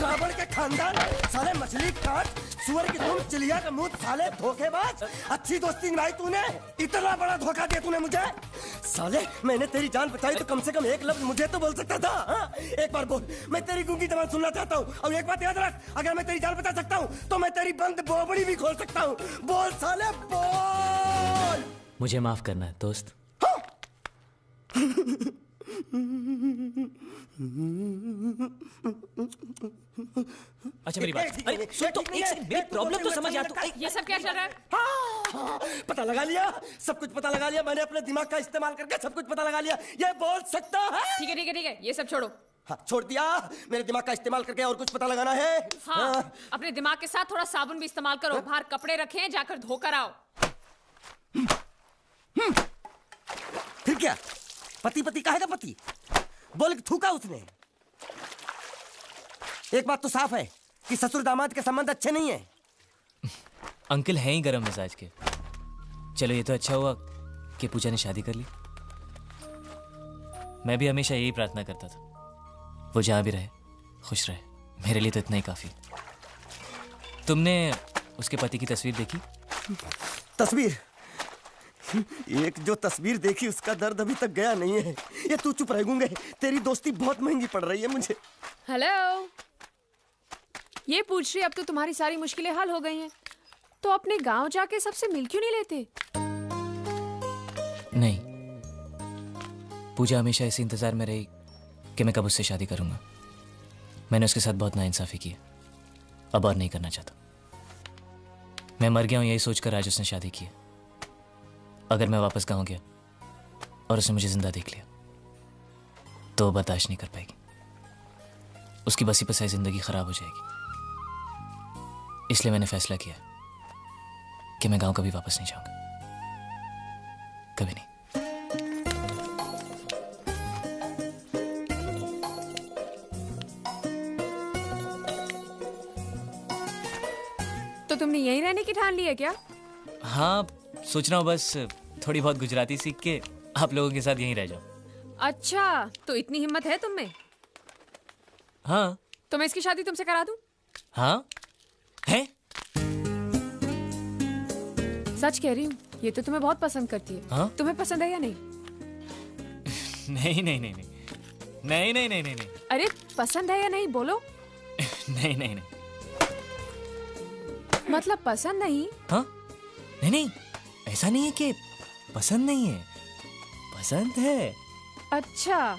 रावण के खानदान, साले मछली काट, सुअर की तुम, चिड़िया का मुंह, साले धोखेबाज। अच्छी दोस्ती निभाई तूने, इतना बड़ा धोखा दिया तूने मुझे। साले मैंने तेरी जान बचाई तो कम से कम एक लफ्ज मुझे तो बोल सकता था। हाँ? एक बार बोल, मैं तेरी गूंगी जबान सुनना चाहता हूँ। और एक बात याद रख, अगर मैं तेरी जान बचा सकता हूँ तो मैं तेरी बंद बोबड़ी भी खोल सकता हूँ। बोल साले बोल। मुझे माफ करना है दोस्त। अच्छा मेरी बात, अरे सुन तो, एक सेकंड, मेरी प्रॉब्लम तो समझ आ तू। ये सब क्या चल रहा है? पता लगा लिया, सब कुछ पता लगा लिया मैंने, अपने दिमाग का इस्तेमाल करके सब कुछ पता लगा लिया। ये बोल सकता है? ठीक है ठीक है ठीक है, ये सब छोड़ो। हाँ, छोड़ दिया। मेरे दिमाग का इस्तेमाल करके और कुछ पता लगाना है? हाँ, अपने दिमाग के साथ थोड़ा साबुन भी इस्तेमाल करो। बाहर कपड़े रखे हैं, जाकर धोकर आओ। फिर क्या? पति पति कहेगा पति? बोल के थूका उसने। एक बात तो साफ है कि ससुर दामाद के संबंध अच्छे नहीं है। अंकल हैं ही गरम मिजाज के। चलो ये तो अच्छा हुआ कि पूजा ने शादी कर ली। मैं भी हमेशा यही प्रार्थना करता था, वो जहां भी रहे खुश रहे। मेरे लिए तो इतना ही काफी। तुमने उसके पति की तस्वीर देखी? तस्वीर? एक जो तस्वीर देखी उसका दर्द अभी तक गया नहीं है। ये तू चुप रह गूंगे, तेरी दोस्ती बहुत महंगी पड़ रही है मुझे। हेलो, ये पूछ रही अब तो तुम्हारी सारी मुश्किलें हल हो गई हैं, तो अपने गांव जाके सबसे मिल क्यों नहीं लेते? नहीं, पूजा हमेशा इसी इंतजार में रही कि मैं कब उससे शादी करूंगा। मैंने उसके साथ बहुत नाइंसाफी की, अब और नहीं करना चाहता। मैं मर गया हूं यही सोचकर आज उसने शादी की है। अगर मैं वापस गांव गया और उसने मुझे जिंदा देख लिया तो वो बर्दाश्त नहीं कर पाएगी। उसकी बसी बसाई जिंदगी खराब हो जाएगी। इसलिए मैंने फैसला किया कि मैं गांव कभी वापस नहीं जाऊंगा, कभी नहीं। तो तुमने यहीं रहने की ठान ली है क्या? हाँ, सोच रहा हूँ बस थोड़ी बहुत गुजराती सीख के आप लोगों के साथ यहीं रह जाऊं। अच्छा, तो इतनी हिम्मत है तुम में? हाँ। तो मैं इसकी शादी तुमसे करा दूं? हाँ है? सच कह रही हूँ, ये तो तुम्हें बहुत पसंद करती है। हाँ? तुम्हें पसंद है या नहीं? नहीं नहीं नहीं नहीं नहीं नहीं नहीं नहीं नहीं। अरे पसंद है या नहीं बोलो? नहीं नहीं नहीं। मतलब पसंद नहीं? हाँ? नहीं नहीं, ऐसा नहीं है कि पसंद नहीं है, पसंद है। अच्छा,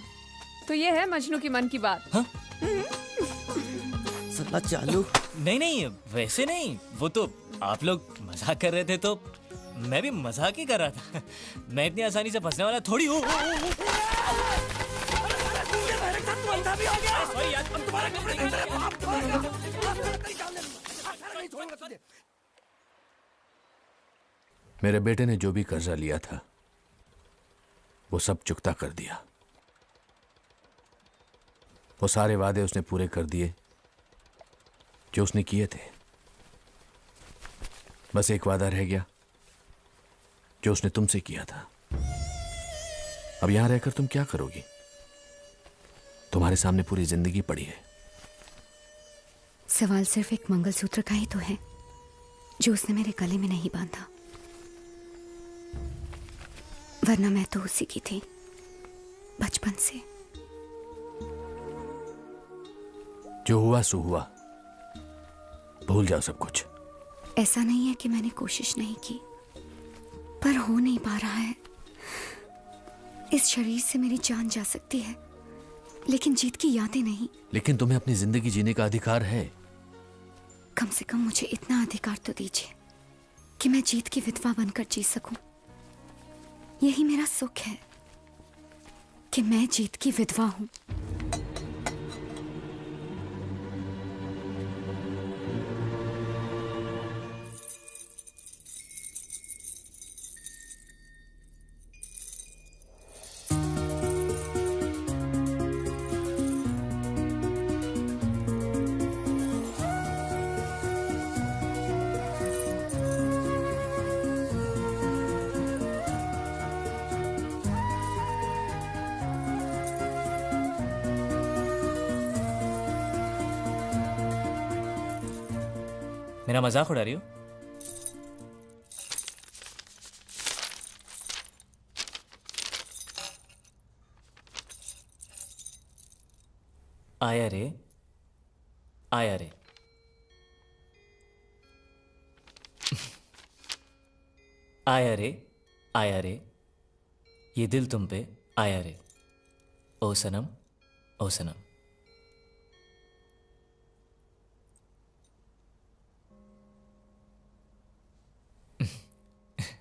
तो ये है मजनू की मन की बात। हाँ? साला चालू। नहीं नहीं, वैसे नहीं, वो तो आप लोग मजाक कर रहे थे तो मैं भी मजाक ही कर रहा था। मैं इतनी आसानी से फंसने वाला थोड़ी हूँ। मेरे बेटे ने जो भी कर्जा लिया था वो सब चुकता कर दिया। वो सारे वादे उसने पूरे कर दिए जो उसने किए थे। बस एक वादा रह गया जो उसने तुमसे किया था। अब यहां रहकर तुम क्या करोगी? तुम्हारे सामने पूरी जिंदगी पड़ी है। सवाल सिर्फ एक मंगलसूत्र का ही तो है जो उसने मेरे गले में नहीं बांधा, वरना मैं तो उसी की थी बचपन से। जो हुआ सो हुआ, भूल जाओ सब कुछ। ऐसा नहीं है कि मैंने कोशिश नहीं की, पर हो नहीं पा रहा है। इस शरीर से मेरी जान जा सकती है, लेकिन जीत की यादें नहीं। लेकिन तुम्हें अपनी जिंदगी जीने का अधिकार है। कम से कम मुझे इतना अधिकार तो दीजिए कि मैं जीत की विधवा बनकर जी सकूं। यही मेरा सुख है कि मैं जीत की विधवा हूं। मेरा मजाक उड़ा रही हो? आया रे, आया रे। आया रे, आया रे, ये दिल तुम पे आया रे। ओ सनम, ओ सनम।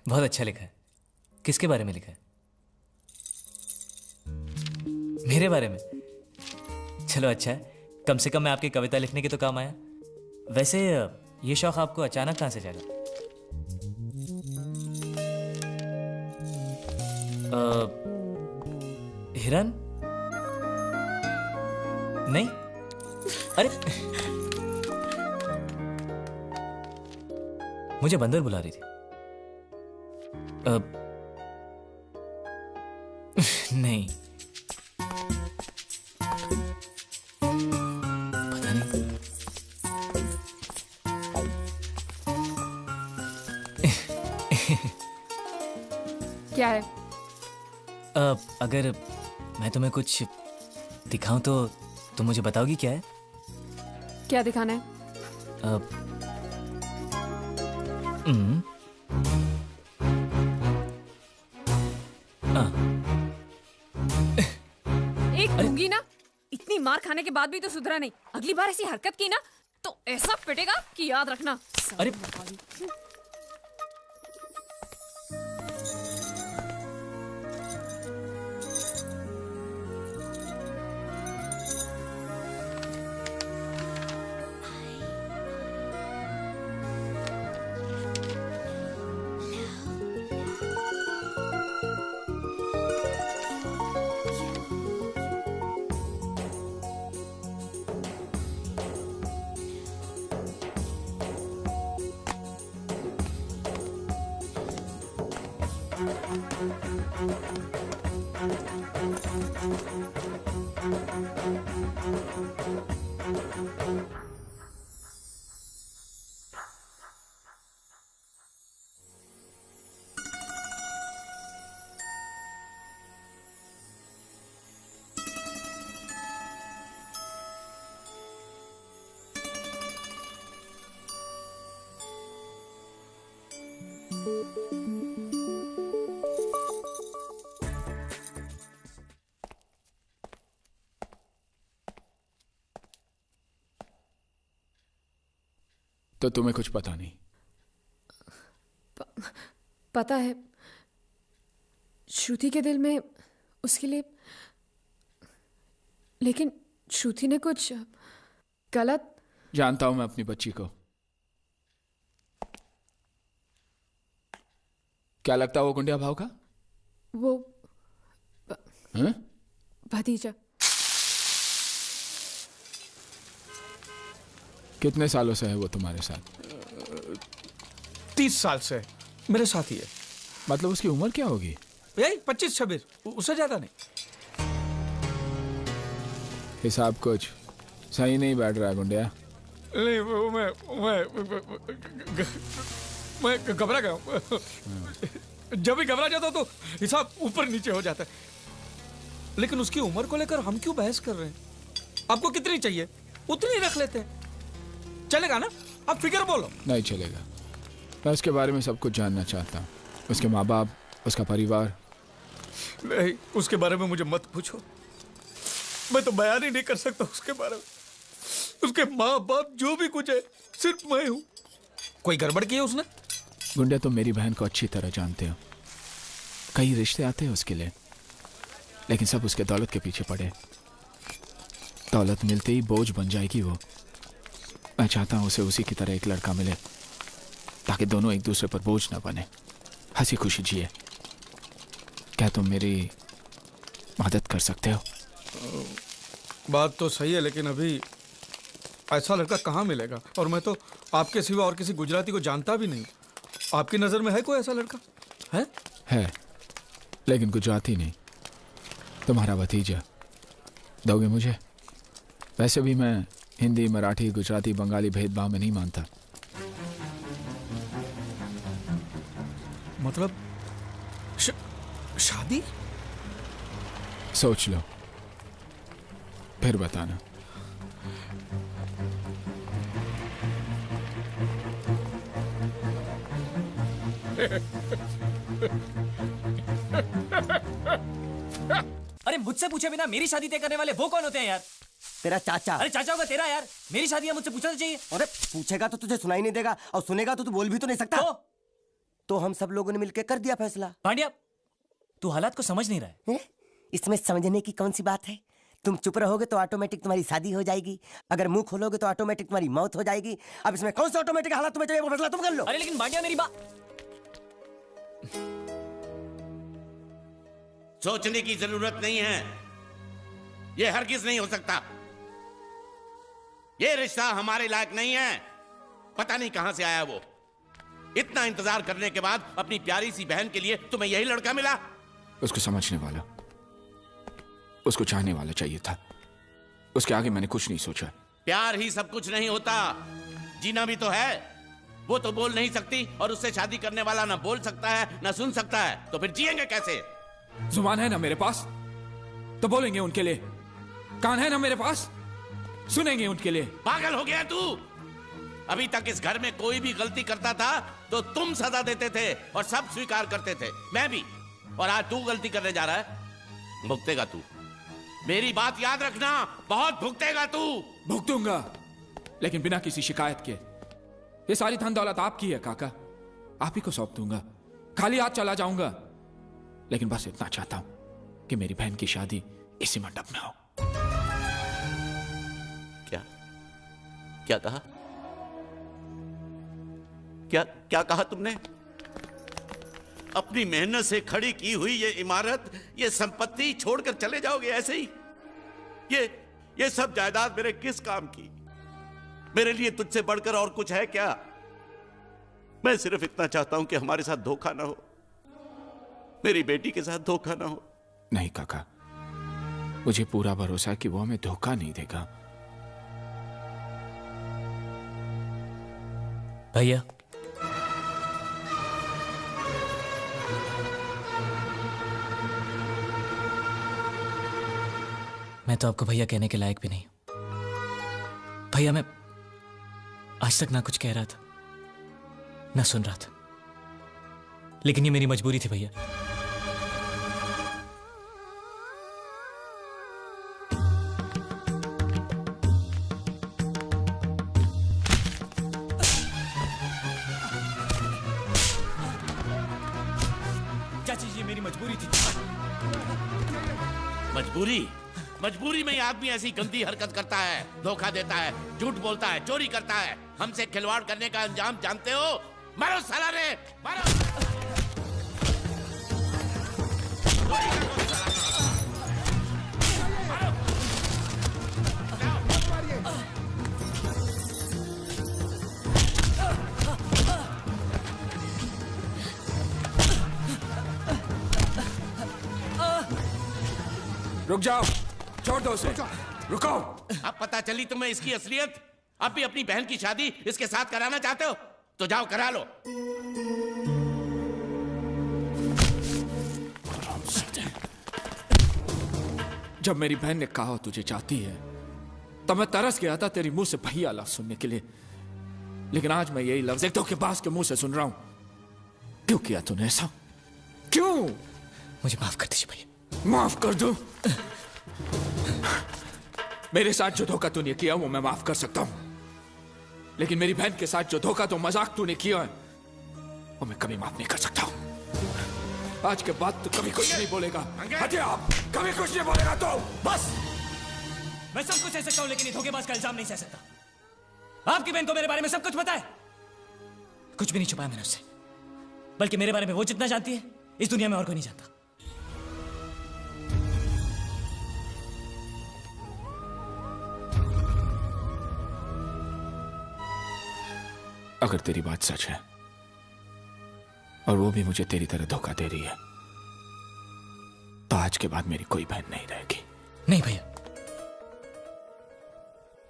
बहुत अच्छा लिखा है। किसके बारे में लिखा है? मेरे बारे में? चलो अच्छा है, कम से कम मैं आपकी कविता लिखने के तो काम आया। वैसे ये शौक आपको अचानक कहां से जागा? हिरन? नहीं? अरे मुझे बंदर बुला रही थी। नहीं, पता नहीं। क्या है? अगर मैं तुम्हें कुछ दिखाऊं तो तुम मुझे बताओगी क्या है? क्या दिखाना है? एक दूंगी ना, इतनी मार खाने के बाद भी तो सुधरा नहीं। अगली बार ऐसी हरकत की ना तो ऐसा पिटेगा कि याद रखना। अरे तो तुम्हें कुछ पता नहीं? पता है, श्रुति के दिल में उसके लिए, लेकिन श्रुति ने कुछ गलत। जानता हूं मैं अपनी बच्ची को। क्या लगता है वो गुंडिया भाव का? वो हैं? भतीजा। कितने सालों से है वो तुम्हारे साथ? 30 साल से मेरे साथ ही है। मतलब उसकी उम्र क्या होगी? यही 25-26, उससे ज्यादा नहीं। हिसाब कुछ सही नहीं बैठ रहा है गुंडिया। नहीं, मैं घबरा गया हूँ। जब भी घबरा जाता हूँ तो हिसाब ऊपर नीचे हो जाता है। लेकिन उसकी उम्र को लेकर हम क्यों बहस कर रहे हैं? आपको कितनी चाहिए उतनी रख लेते हैं, चलेगा ना? आप फिगर बोलो। नहीं चलेगा। मैं उसके बारे में सब कुछ जानना चाहता हूँ। उसके माँ बाप, उसका परिवार। नहीं, उसके बारे में मुझे मत पूछो। मैं तो बयान ही नहीं कर सकता उसके बारे में। उसके माँ बाप जो भी कुछ है सिर्फ मैं हूँ। कोई गड़बड़ की है उसने? गुंडिया, तुम मेरी बहन को अच्छी तरह जानते हो। कई रिश्ते आते हैं उसके लिए, लेकिन सब उसके दौलत के पीछे पड़े। दौलत मिलते ही बोझ बन जाएगी वो। मैं चाहता हूं उसे उसी की तरह एक लड़का मिले, ताकि दोनों एक दूसरे पर बोझ ना बने, हंसी खुशी जिए। क्या तुम मेरी मदद कर सकते हो? बात तो सही है, लेकिन अभी ऐसा लड़का कहाँ मिलेगा? और मैं तो आपके सिवा और किसी गुजराती को जानता भी नहीं। आपकी नजर में है कोई ऐसा लड़का? है, लेकिन गुजराती नहीं। तुम्हारा भतीजा दोगे मुझे? वैसे भी मैं हिंदी, मराठी, गुजराती, बंगाली भेदभाव में नहीं मानता। मतलब शादी? सोच लो, फिर बताना। अरे मुझसे पूछे बिना मेरी शादी तय करने वाले वो कौन होते हैं यार? तेरा चाचा। अरे चाचा होगा तेरा यार, मेरी शादी है, मुझसे पूछना तो चाहिए। अरे पूछेगा तो तुझे सुनाई नहीं देगा, और सुनेगा तो तू बोल भी तो नहीं सकता। तो हम सब लोगों ने मिलकर कर दिया फैसला। पांड्या, तू हालात को समझ नहीं रहा है। इसमें समझने की कौन सी बात है? तुम चुप रहोगे तो ऑटोमेटिक तुम्हारी शादी हो जाएगी, अगर मुंह खोलोगे तो ऑटोमेटिक तुम्हारी मौत हो जाएगी। अब इसमें कौन सा ऑटोमेटिक हालात तुम्हें चाहिए वो फैसला तुम कर लो। अरे लेकिन पांड्या मेरी बात। सोचने की जरूरत नहीं है, यह हरगिज नहीं हो सकता। यह रिश्ता हमारे लायक नहीं है। पता नहीं कहां से आया वो। इतना इंतजार करने के बाद अपनी प्यारी सी बहन के लिए तुम्हें यही लड़का मिला? उसको समझने वाला, उसको चाहने वाला चाहिए था। उसके आगे मैंने कुछ नहीं सोचा। प्यार ही सब कुछ नहीं होता, जीना भी तो है। वो तो बोल नहीं सकती और उससे शादी करने वाला ना बोल सकता है ना सुन सकता है, तो फिर जिएंगे कैसे? जुबान है ना मेरे पास तो बोलेंगे उनके लिए, कान है ना मेरे पास सुनेंगे उनके लिए। पागल हो गया तू? अभी तक इस घर में कोई भी गलती करता था तो तुम सजा देते थे और सब स्वीकार करते थे, मैं भी। और आज तू गलती करने जा रहा है, भुगतेगा तू। मेरी बात याद रखना, बहुत भुगतेगा तू। भुगतूंगा, लेकिन बिना किसी शिकायत के। ये सारी धन दौलत आपकी है काका, आप ही को सौंप दूंगा। खाली हाथ चला जाऊंगा, लेकिन बस इतना चाहता हूं कि मेरी बहन की शादी इसी मंडप में हो। क्या कहा? क्या कहा तुमने? अपनी मेहनत से खड़ी की हुई ये इमारत, ये संपत्ति छोड़कर चले जाओगे ऐसे ही? ये सब जायदाद मेरे किस काम की? मेरे लिए तुझसे बढ़कर और कुछ है क्या? मैं सिर्फ इतना चाहता हूं कि हमारे साथ धोखा ना हो, मेरी बेटी के साथ धोखा ना हो। नहीं काका, मुझे पूरा भरोसा है कि वो हमें धोखा नहीं देगा। भैया, मैं तो आपको भैया कहने के लायक भी नहीं हूं। भैया, मैं आज तक ना कुछ कह रहा था ना सुन रहा था, लेकिन ये मेरी मजबूरी थी भैया। मजबूरी में ही आदमी ऐसी गंदी हरकत करता है, धोखा देता है, झूठ बोलता है, चोरी करता है। हमसे खिलवाड़ करने का अंजाम जानते हो? मारो साला रे, मारो। रुक जाओ, छोड़ दो उसे, रुको। अब पता चली तुम्हें इसकी असलियत। अब भी अपनी बहन की शादी इसके साथ कराना चाहते हो तो जाओ करा लो। जब मेरी बहन ने कहा तुझे चाहती है तब मैं तरस गया था तेरी मुंह से भैया लफ्ज सुनने के लिए, लेकिन आज मैं यही लफ्ज एक धोखेबाज के मुंह से सुन रहा हूं। क्यों किया तूने ऐसा? क्यों? मुझे माफ कर दीजिए भैया। माफ कर दो? मेरे साथ जो धोखा तूने किया वो मैं माफ कर सकता हूं, लेकिन मेरी बहन के साथ जो धोखा तो मजाक तूने किया है वो मैं कभी माफ नहीं कर सकता हूं। आज के बाद तू कभी कुछ नहीं बोलेगा। हटिए आप, कभी कुछ नहीं बोलेगा तो बस। मैं सब कुछ सह सकता हूं, लेकिन ये धोखेबाज का इल्जाम नहीं सह सकता। आपकी बहन को मेरे बारे में सब कुछ पता है, कुछ भी नहीं छुपाया मैंने उससे, बल्कि मेरे बारे में वो जितना जानती है इस दुनिया में और कोई नहीं जानता। अगर तेरी बात सच है और वो भी मुझे तेरी तरह धोखा दे रही है तो आज के बाद मेरी कोई बहन नहीं रहेगी। नहीं भैया,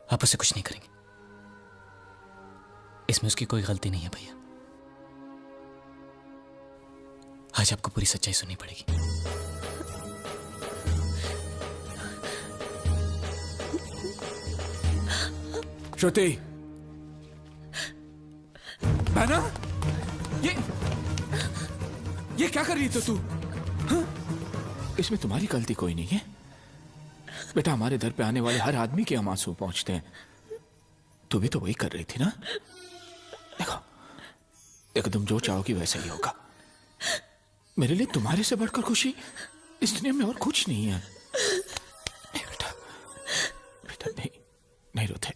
आप उससे कुछ नहीं करेंगे, इसमें उसकी कोई गलती नहीं है भैया। आज आपको पूरी सच्चाई सुननी पड़ेगी। श्रुति, बहना, ये क्या कर रही थी तू? हाँ? इसमें तुम्हारी गलती कोई नहीं है बेटा। हमारे दर पे आने वाले हर आदमी के हम आंसू पहुंचते हैं। तू भी तो वही कर रही थी ना। देखो देखो, तुम जो चाहोगी वैसा ही होगा। मेरे लिए तुम्हारे से बढ़कर खुशी इस दुनिया में और कुछ नहीं है। नहीं बेटा, बेटा नहीं, नहीं रोते।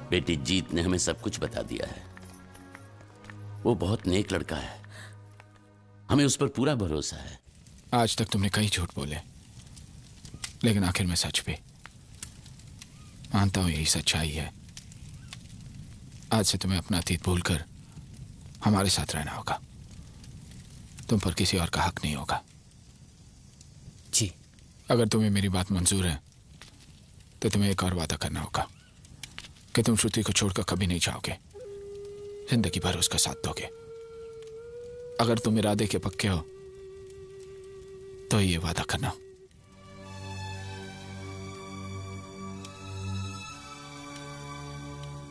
बेटी जीत ने हमें सब कुछ बता दिया है। वो बहुत नेक लड़का है, हमें उस पर पूरा भरोसा है। आज तक तुमने कई झूठ बोले, लेकिन आखिर में सच भी। मानता हूं यही सच्चाई है। आज से तुम्हें अपना अतीत भूलकर हमारे साथ रहना होगा। तुम पर किसी और का हक नहीं होगा। जी। अगर तुम्हें मेरी बात मंजूर है तो तुम्हें एक और वादा करना होगा कि तुम श्रुति को छोड़कर कभी नहीं जाओगे, जिंदगी भर उसका साथ दोगे। अगर तुम इरादे के पक्के हो तो ये वादा करना।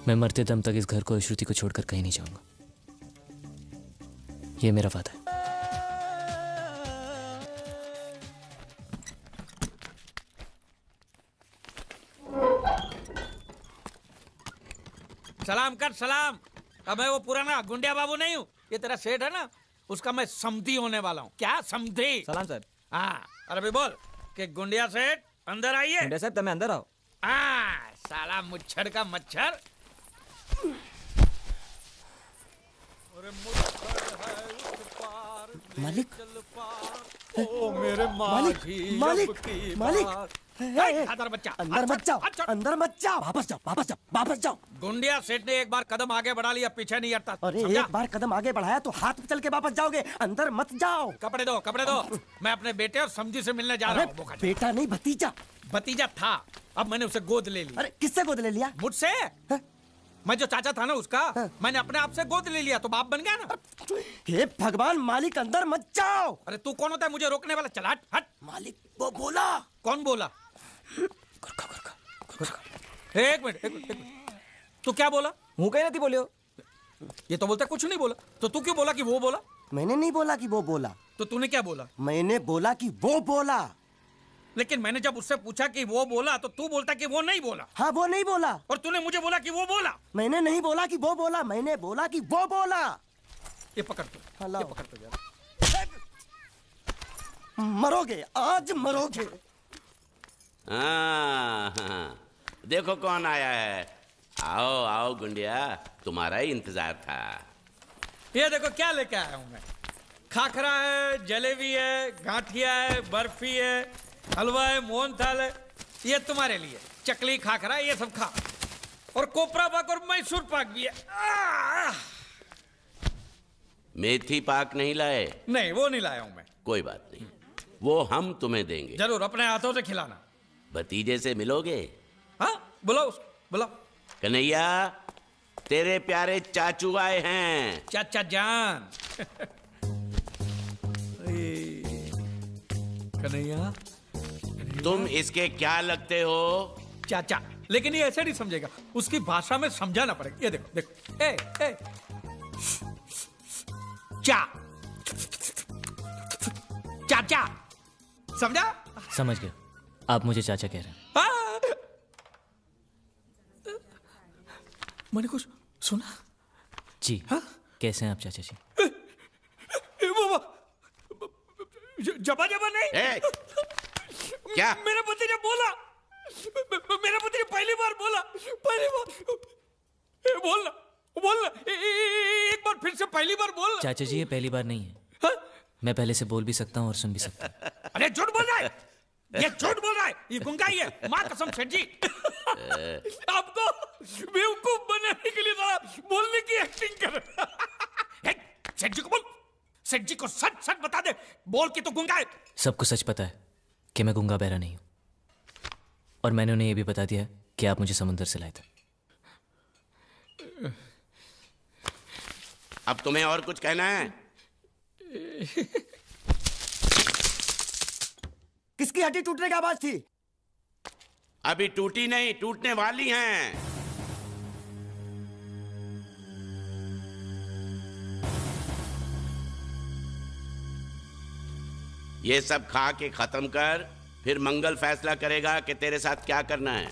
मैं मरते दम तक इस घर को, श्रुति को छोड़कर कहीं नहीं जाऊंगा। ये मेरा वादा है। सलाम कर सलाम। अब मैं वो पुराना गुंडिया बाबू नहीं हूँ। ये तेरा सेठ है ना, उसका मैं समधी होने वाला हूँ। क्या समधी? सलाम सर। हाँ, अरे भी बोल कि गुंडिया सेठ अंदर आइए। गुंडिया साहब तमें अंदर आओ। हाँ, साला मुच्छर का मच्छर। मालिक, ओ मेरे मालिक, मालिक, मालिक, अंदर बच्चा, अंदर मत जाओ, अंदर मत जाओ, वापस जाओ, वापस जाओ, वापस जाओ। गुंडिया सेठ ने एक बार कदम आगे बढ़ा लिया, पीछे नहीं हटता। अरे एक बार कदम आगे बढ़ाया तो हाथ पे चल के वापस जाओगे, अंदर मत जाओ। कपड़े दो, कपड़े दो। मैं अपने बेटे और समझी से मिलने जा रहा हूँ। बेटा नहीं, भतीजा। भतीजा था, अब मैंने उसे गोद ले लिया। अरे किससे गोद ले लिया? मुझसे। मैं जो चाचा था ना उसका, मैंने अपने आप से गोद ले लिया तो बाप बन गया ना। हे भगवान, मालिक अंदर मत जाओ। अरे तू कौन होता है मुझे रोकने वाला? चल हट, हट। मालिक वो बोला। कौन बोला? एक मिनट, एक मिनट। तू क्या बोला? मुंह कहीं नहीं बोलियो। ये तो बोलता कुछ नहीं बोला, तो तू क्यों बोला कि वो बोला? मैंने नहीं बोला कि वो बोला। तो तूने क्या बोला? मैंने बोला कि वो बोला। लेकिन मैंने जब उससे पूछा कि वो बोला तो तू बोलता कि वो नहीं बोला। हाँ, वो नहीं बोला। और तूने मुझे बोला कि वो बोला। मैंने नहीं बोला कि वो बोला, मैंने बोला कि वो बोला। ये पकड़ तू, ये पकड़ तू यार। मरोगे, आज मरोगे। हाँ, देखो कौन आया है। आओ आओ गुंडिया, तुम्हारा ही इंतजार था। ये देखो क्या लेके आया हूं मैं। खाखरा है, जलेबी है, गांठिया है, बर्फी है, हलवा है, मोहनथाल है। ये तुम्हारे लिए चकली, खाखरा, ये सब खा। और कोपरा पाक और मैसूर पाक भी है। मेथी पाक नहीं लाए? नहीं, वो नहीं लाया हूं मैं। कोई बात नहीं, वो हम तुम्हें देंगे। जरूर, अपने हाथों से खिलाना। भतीजे से मिलोगे? हाँ, बुलाओ उसको, बुलाओ। कन्हैया, तेरे प्यारे चाचू आए हैं। चाचा जान। कन्हैया, तुम इसके क्या लगते हो? चाचा। लेकिन ये ऐसे नहीं समझेगा, उसकी भाषा में समझाना पड़ेगा। ये देखो, देखो। ए, ए। चा, चाचा, समझा? समझ गया। आप मुझे चाचा कह रहे हैं। मैंने कुछ सुना? जी। हाँ? कैसे हैं आप चाचा जी? जबा जबा नहीं। क्या? मेरा पति ने बोला, मेरा पति ने पहली बार बोला, पहली बार। बोलना, बोलना, एक बार फिर से पहली बार बोलना। चाचा जी, ये पहली बार नहीं है। मैं पहले से बोल भी सकता हूँ और सुन भी सकता हूँ। अरे झूठ बोल रहा है, ये झूठ बोल रहा है, ये गुंगा ही है। माँ कसम सेठ जी। आपको बेवकूफ बनाने के लिए जरा बोलने की एक्टिंग कर। सेठ जी को बोल, सेठ जी को सच सच बता दे, बोल कि तू गुंगा है। सबको सच पता है कि मैं गुंगा बहरा नहीं हूँ, और मैंने उन्हें यह भी बता दिया कि आप मुझे समुद्र से लाए थे। अब तुम्हें और कुछ कहना है? किसकी हड्डी टूटने की आवाज थी? अभी टूटी नहीं, टूटने वाली हैं। ये सब खा के खत्म कर, फिर मंगल फैसला करेगा कि तेरे साथ क्या करना है।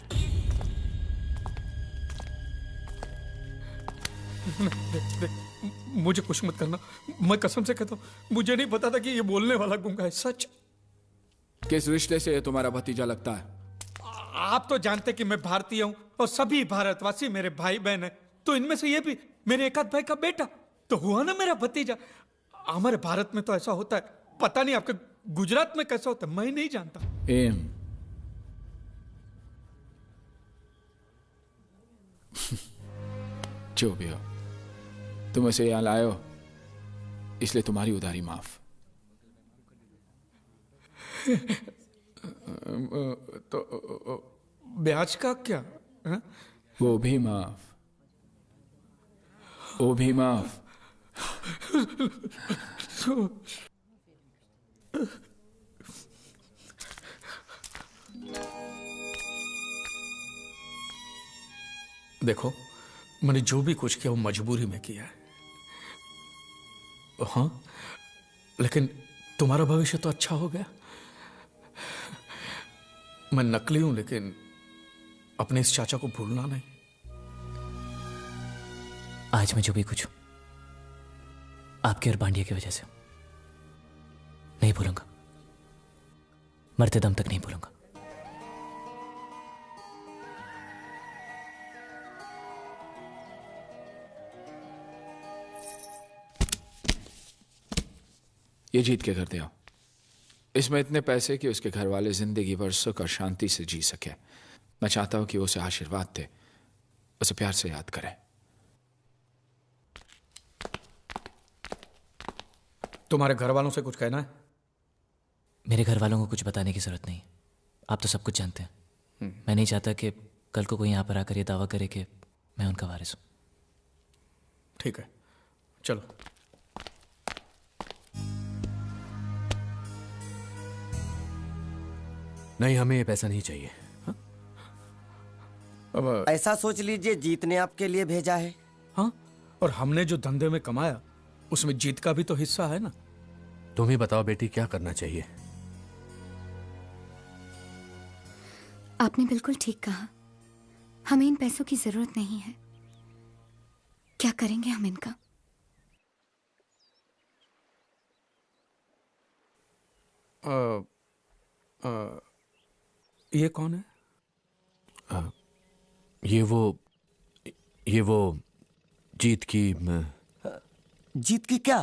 मुझे कुछ मत करना, मैं कसम से कहता हूं, मुझे नहीं पता था कि ये बोलने वाला गूंगा है। सच। किस रिश्ते से ये तुम्हारा भतीजा लगता है? आप तो जानते कि मैं भारतीय हूं और सभी भारतवासी मेरे भाई बहन हैं, तो इनमें से ये भी मेरे एक आध भाई का बेटा तो हुआ ना मेरा भतीजा। हमारे भारत में तो ऐसा होता है, पता नहीं आपके गुजरात में कैसा होता है, मैं नहीं जानता। एम जो भी हो, तुम उसे यहां लाए हो इसलिए तुम्हारी उधारी माफ। तो ब्याज का क्या है? वो भी माफ, वो भी माफ। देखो, मैंने जो भी कुछ किया वो मजबूरी में किया है। हाँ, लेकिन तुम्हारा भविष्य तो अच्छा हो गया। मैं नकली हूं, लेकिन अपने इस चाचा को भूलना नहीं। आज मैं जो भी कुछ हूं आपके और बांडिया की वजह से नहीं भूलूंगा, मरते दम तक नहीं भूलूंगा। ये जीत के घर दे आओ। इसमें इतने पैसे कि उसके घर वाले जिंदगी भर सुख और शांति से जी सके। मैं चाहता हूं कि वो उसे आशीर्वाद दे, उसे प्यार से याद करे। तुम्हारे घर वालों से कुछ कहना है? मेरे घर वालों को कुछ बताने की जरूरत नहीं, आप तो सब कुछ जानते हैं। मैं नहीं चाहता कि कल को कोई यहां पर आकर ये दावा करे कि मैं उनका वारिस हूं। ठीक है, चलो। नहीं, हमें ये पैसा नहीं चाहिए। अब ऐसा सोच लीजिए जीत ने आपके लिए भेजा है। हाँ, और हमने जो धंधे में कमाया उसमें जीत का भी तो हिस्सा है ना। तुम ही बताओ बेटी, क्या करना चाहिए? आपने बिल्कुल ठीक कहा, हमें इन पैसों की जरूरत नहीं है। क्या करेंगे हम इनका? ये कौन है? ये वो जीत की जीत की क्या?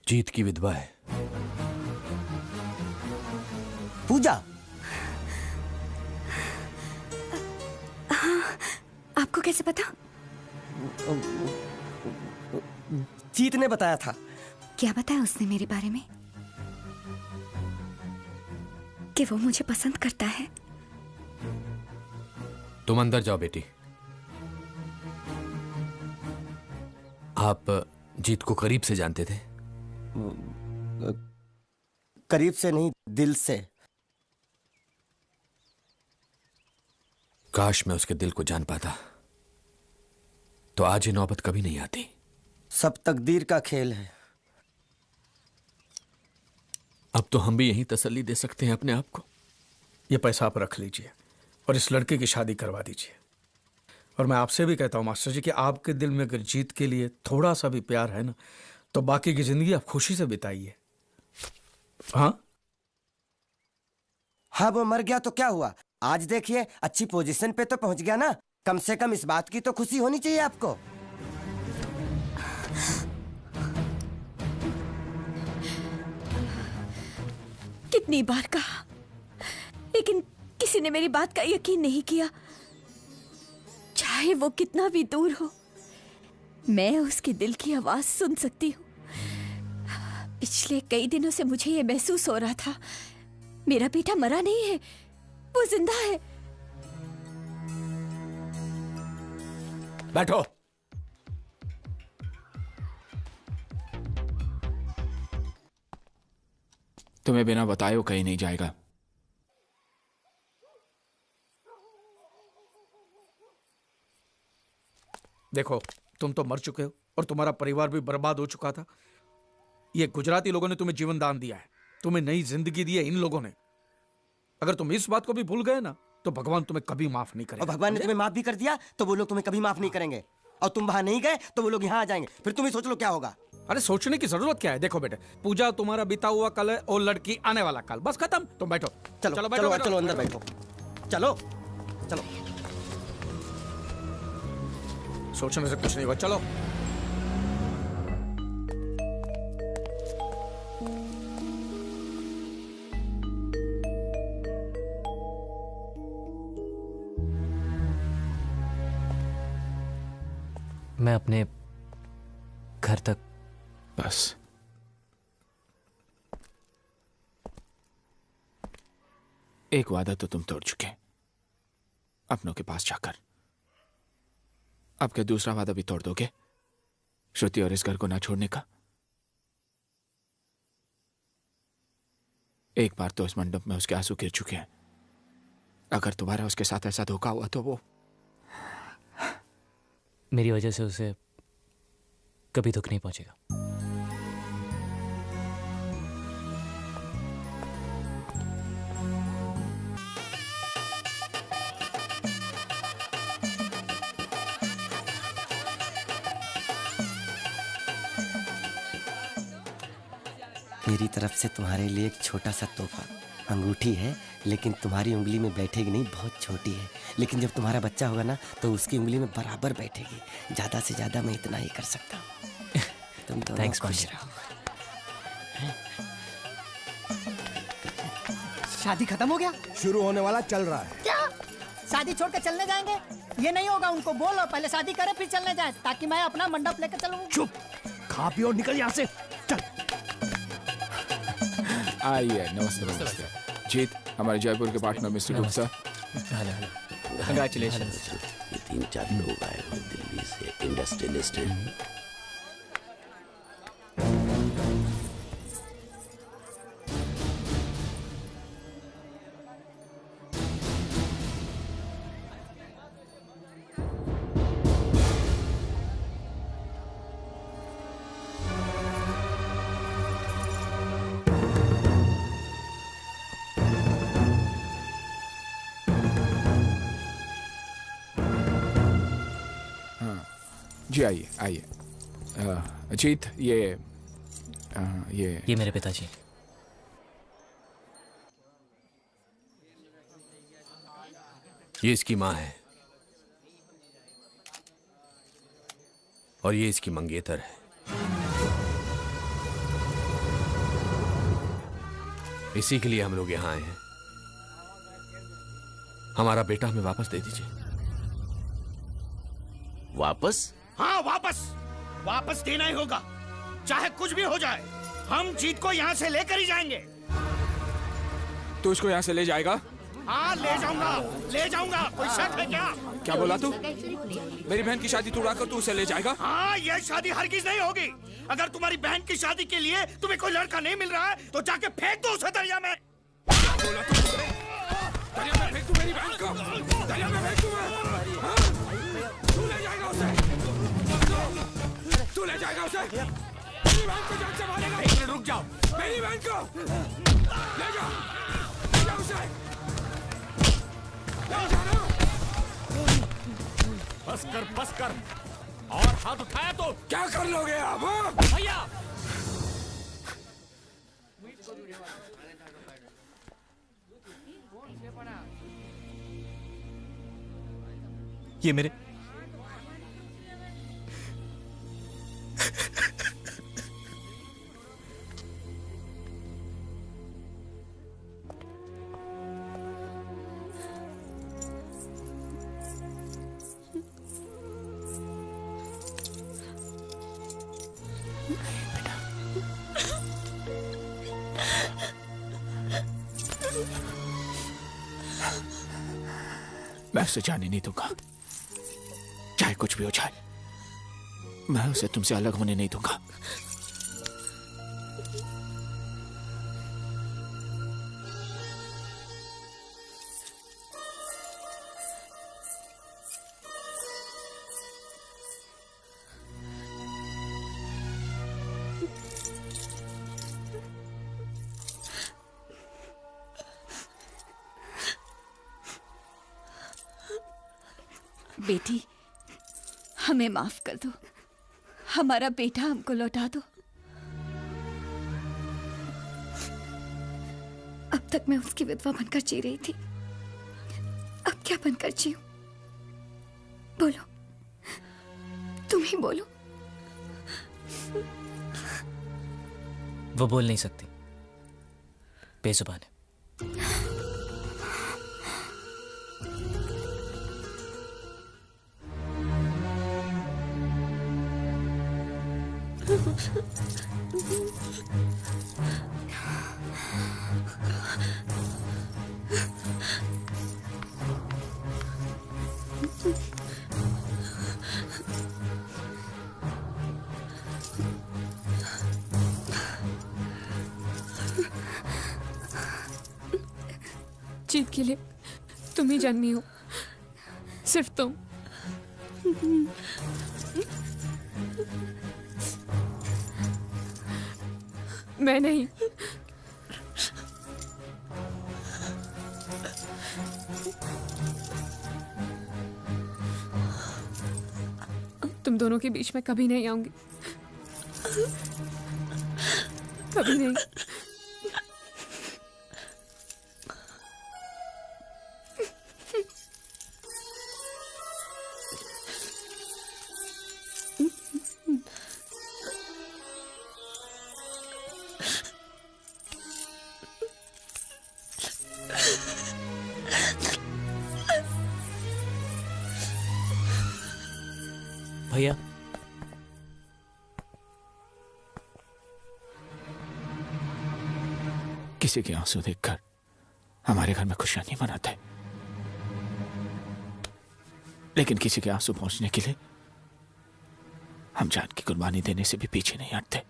जीत की विधवा है, पूजा। हाँ, आपको कैसे पता? जीत ने बताया था। क्या बताया उसने मेरे बारे में? कि वो मुझे पसंद करता है। तुम अंदर जाओ बेटी। आप जीत को करीब से जानते थे? करीब से नहीं, दिल से। काश मैं उसके दिल को जान पाता, तो आज ये नौबत कभी नहीं आती। सब तकदीर का खेल है। अब तो हम भी यही तसल्ली दे सकते हैं अपने आप को। ये पैसा आप रख लीजिए और इस लड़के की शादी करवा दीजिए। और मैं आपसे भी कहता हूं मास्टर जी कि आपके दिल में अगर जीत के लिए थोड़ा सा भी प्यार है ना, तो बाकी की जिंदगी आप खुशी से बिताइए। हाँ हाँ, वो मर गया तो क्या हुआ? आज देखिए अच्छी पोजीशन पे तो पहुंच गया ना। कम से कम इस बात की तो खुशी होनी चाहिए आपको। कितनी बार कहा, लेकिन किसी ने मेरी बात का यकीन नहीं किया। चाहे वो कितना भी दूर हो, मैं उसके दिल की आवाज सुन सकती हूँ। पिछले कई दिनों से मुझे ये महसूस हो रहा था, मेरा बेटा मरा नहीं है, वो जिंदा है। बैठो। तुम्हें बिना बताए वो कहीं नहीं जाएगा। देखो, तुम तो मर चुके हो और तुम्हारा परिवार भी बर्बाद हो चुका था। ये गुजराती लोगों ने तुम्हें जीवन दान दिया है, तुम्हें नई जिंदगी दी है इन लोगों ने। अगर तुम इस बात को भी भूल गए ना, तो भगवान तुम्हें कभी माफ नहीं करेगा। और भगवान ने तुम्हें माफ भी कर दिया तो वो लोग तुम्हें कभी माफ नहीं करेंगे। और तुम वहां नहीं गए तो वो लोग यहाँ आ जाएंगे। फिर तुम ही सोच लो क्या होगा। अरे सोचने की जरूरत क्या है? देखो बेटे, पूजा तुम्हारा बीता हुआ कल है और लड़की आने वाला कल, बस खत्म। तुम बैठो, चलो चलो बैठो, बैठो, चलो, चलो अंदर बैठो। चलो चलो, सोचने से कुछ नहीं हुआ, चलो। मैं अपने घर तक बस एक वादा तो तुम तोड़ चुके अपनों के पास जाकर। अब क्या दूसरा वादा भी तोड़ दोगे, श्रुति और इस घर को ना छोड़ने का? एक बार तो इस मंडप में उसके आंसू गिर चुके हैं। अगर दोबारा उसके साथ ऐसा धोखा हुआ तो वो मेरी वजह से उसे कभी दुख नहीं पहुंचेगा। मेरी तरफ से तुम्हारे लिए एक छोटा सा तोहफा। अंगूठी है, लेकिन तुम्हारी उंगली में बैठेगी नहीं, बहुत छोटी है। लेकिन जब तुम्हारा बच्चा होगा ना तो उसकी उंगली में बराबर बैठेगी। ज्यादा से ज्यादा मैं इतना ही कर सकता हूँ। तुम तो थैंक्स खुश रहो। शादी खत्म हो गया? शुरू होने वाला चल रहा है। क्या शादी छोड़ के चलने जाएंगे? ये नहीं होगा, उनको बोलो पहले शादी करें फिर चलने जाए, ताकि मैं अपना मंडप लेकर चलूं। चुप, खा पियो और निकल यहाँ से, चल। आइए, नमस्ते नमस्ते। जीत, हमारे जयपुर के पार्टनर मिस्टर गुप्ता। कंग्रेचुलेशंस। ये 3-4 लोग आए हुए दिल्ली से, इंडस्ट्रियलिस्ट हैं। जी आइए आइए। जीत, ये मेरे पिताजी। ये इसकी माँ है और ये इसकी मंगेतर है। इसी के लिए हम लोग यहां आए हैं। हमारा बेटा हमें वापस दे दीजिए। वापस? हाँ वापस, वापस देना ही होगा, चाहे कुछ भी हो जाए। हम जीत को यहाँ से लेकर ही जाएंगे। तू इसको यहाँ से ले जाएगा? हाँ ले जाऊंगा। कोई शक है क्या? क्या बोला तू? मेरी बहन की शादी तोड़ा कर तू उसे ले जाएगा? हाँ, ये शादी हरगिज नहीं होगी। अगर तुम्हारी बहन की शादी के लिए तुम्हें कोई लड़का नहीं मिल रहा है तो जाके फेंक दो उसे दरिया में। क्या बोला तू? दरिया में फेंक दूं मेरी बहन को? दरिया में फेंक दूं मैं? हाँ? तू ले जाएगा उसे? तू ले जाएगा उसे? मेरी बहन को जान से मारेगा? एक मिनट रुक जाओ। मेरी बहन को ले जाओ उसे। ले जाना। बस कर और हाथ उठाया तो क्या कर लोगे आप? भैया ये मेरे मैं उसे जाने नहीं दूंगा, चाहे कुछ भी हो जाए। मैं उसे तुमसे अलग होने नहीं दूंगा। बेटी, हमें माफ कर दो। हमारा बेटा हमको लौटा दो। अब तक मैं उसकी विधवा बनकर जी रही थी, अब क्या बनकर जीऊं? बोलो, तुम ही बोलो। वो बोल नहीं सकती, बेजुबान है। जीत के लिए तुम ही जन्मी हो, सिर्फ तुम। मैं नहीं। तुम दोनों के बीच में कभी नहीं आऊंगी, कभी नहीं। भैया, किसी के आंसू देखकर हमारे घर में खुशियां नहीं मनाते, लेकिन किसी के आंसू पहुंचने के लिए हम जान की कुर्बानी देने से भी पीछे नहीं हटते।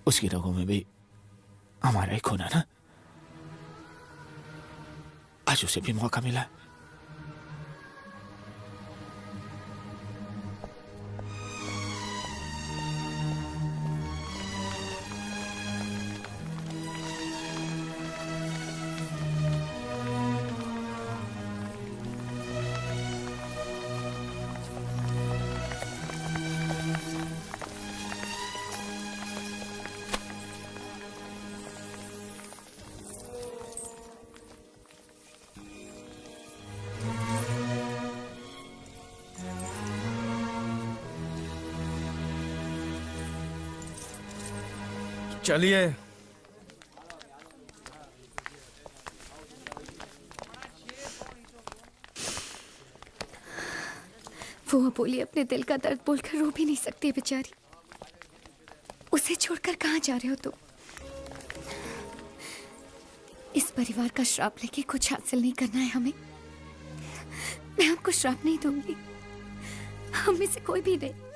उसकी रगों में भी हमारा ही खून है ना। आज उसे भी मौका मिला है। चलिए। वो अबोली अपने दिल का दर्द बोलकर रो भी नहीं सकती बेचारी। उसे छोड़कर कहाँ जा रहे हो तुम? इस परिवार का श्राप लेके कुछ हासिल नहीं करना है हमें। मैं आपको श्राप नहीं दूंगी, हम में से कोई भी नहीं।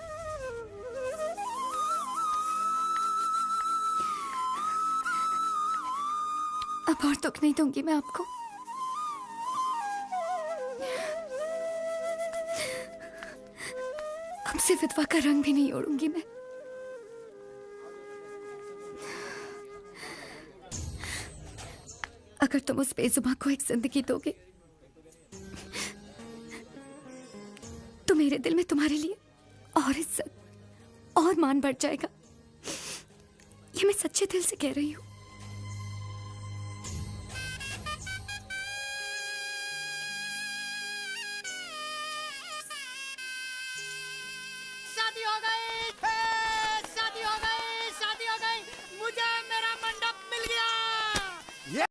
अब और दुख नहीं दूंगी मैं आपको। अब से विधवा का रंग भी नहीं ओढ़ूंगी मैं। अगर तुम उस बेजुबान को एक जिंदगी दोगे तो मेरे दिल में तुम्हारे लिए और इज्जत और मान बढ़ जाएगा। ये मैं सच्चे दिल से कह रही हूं।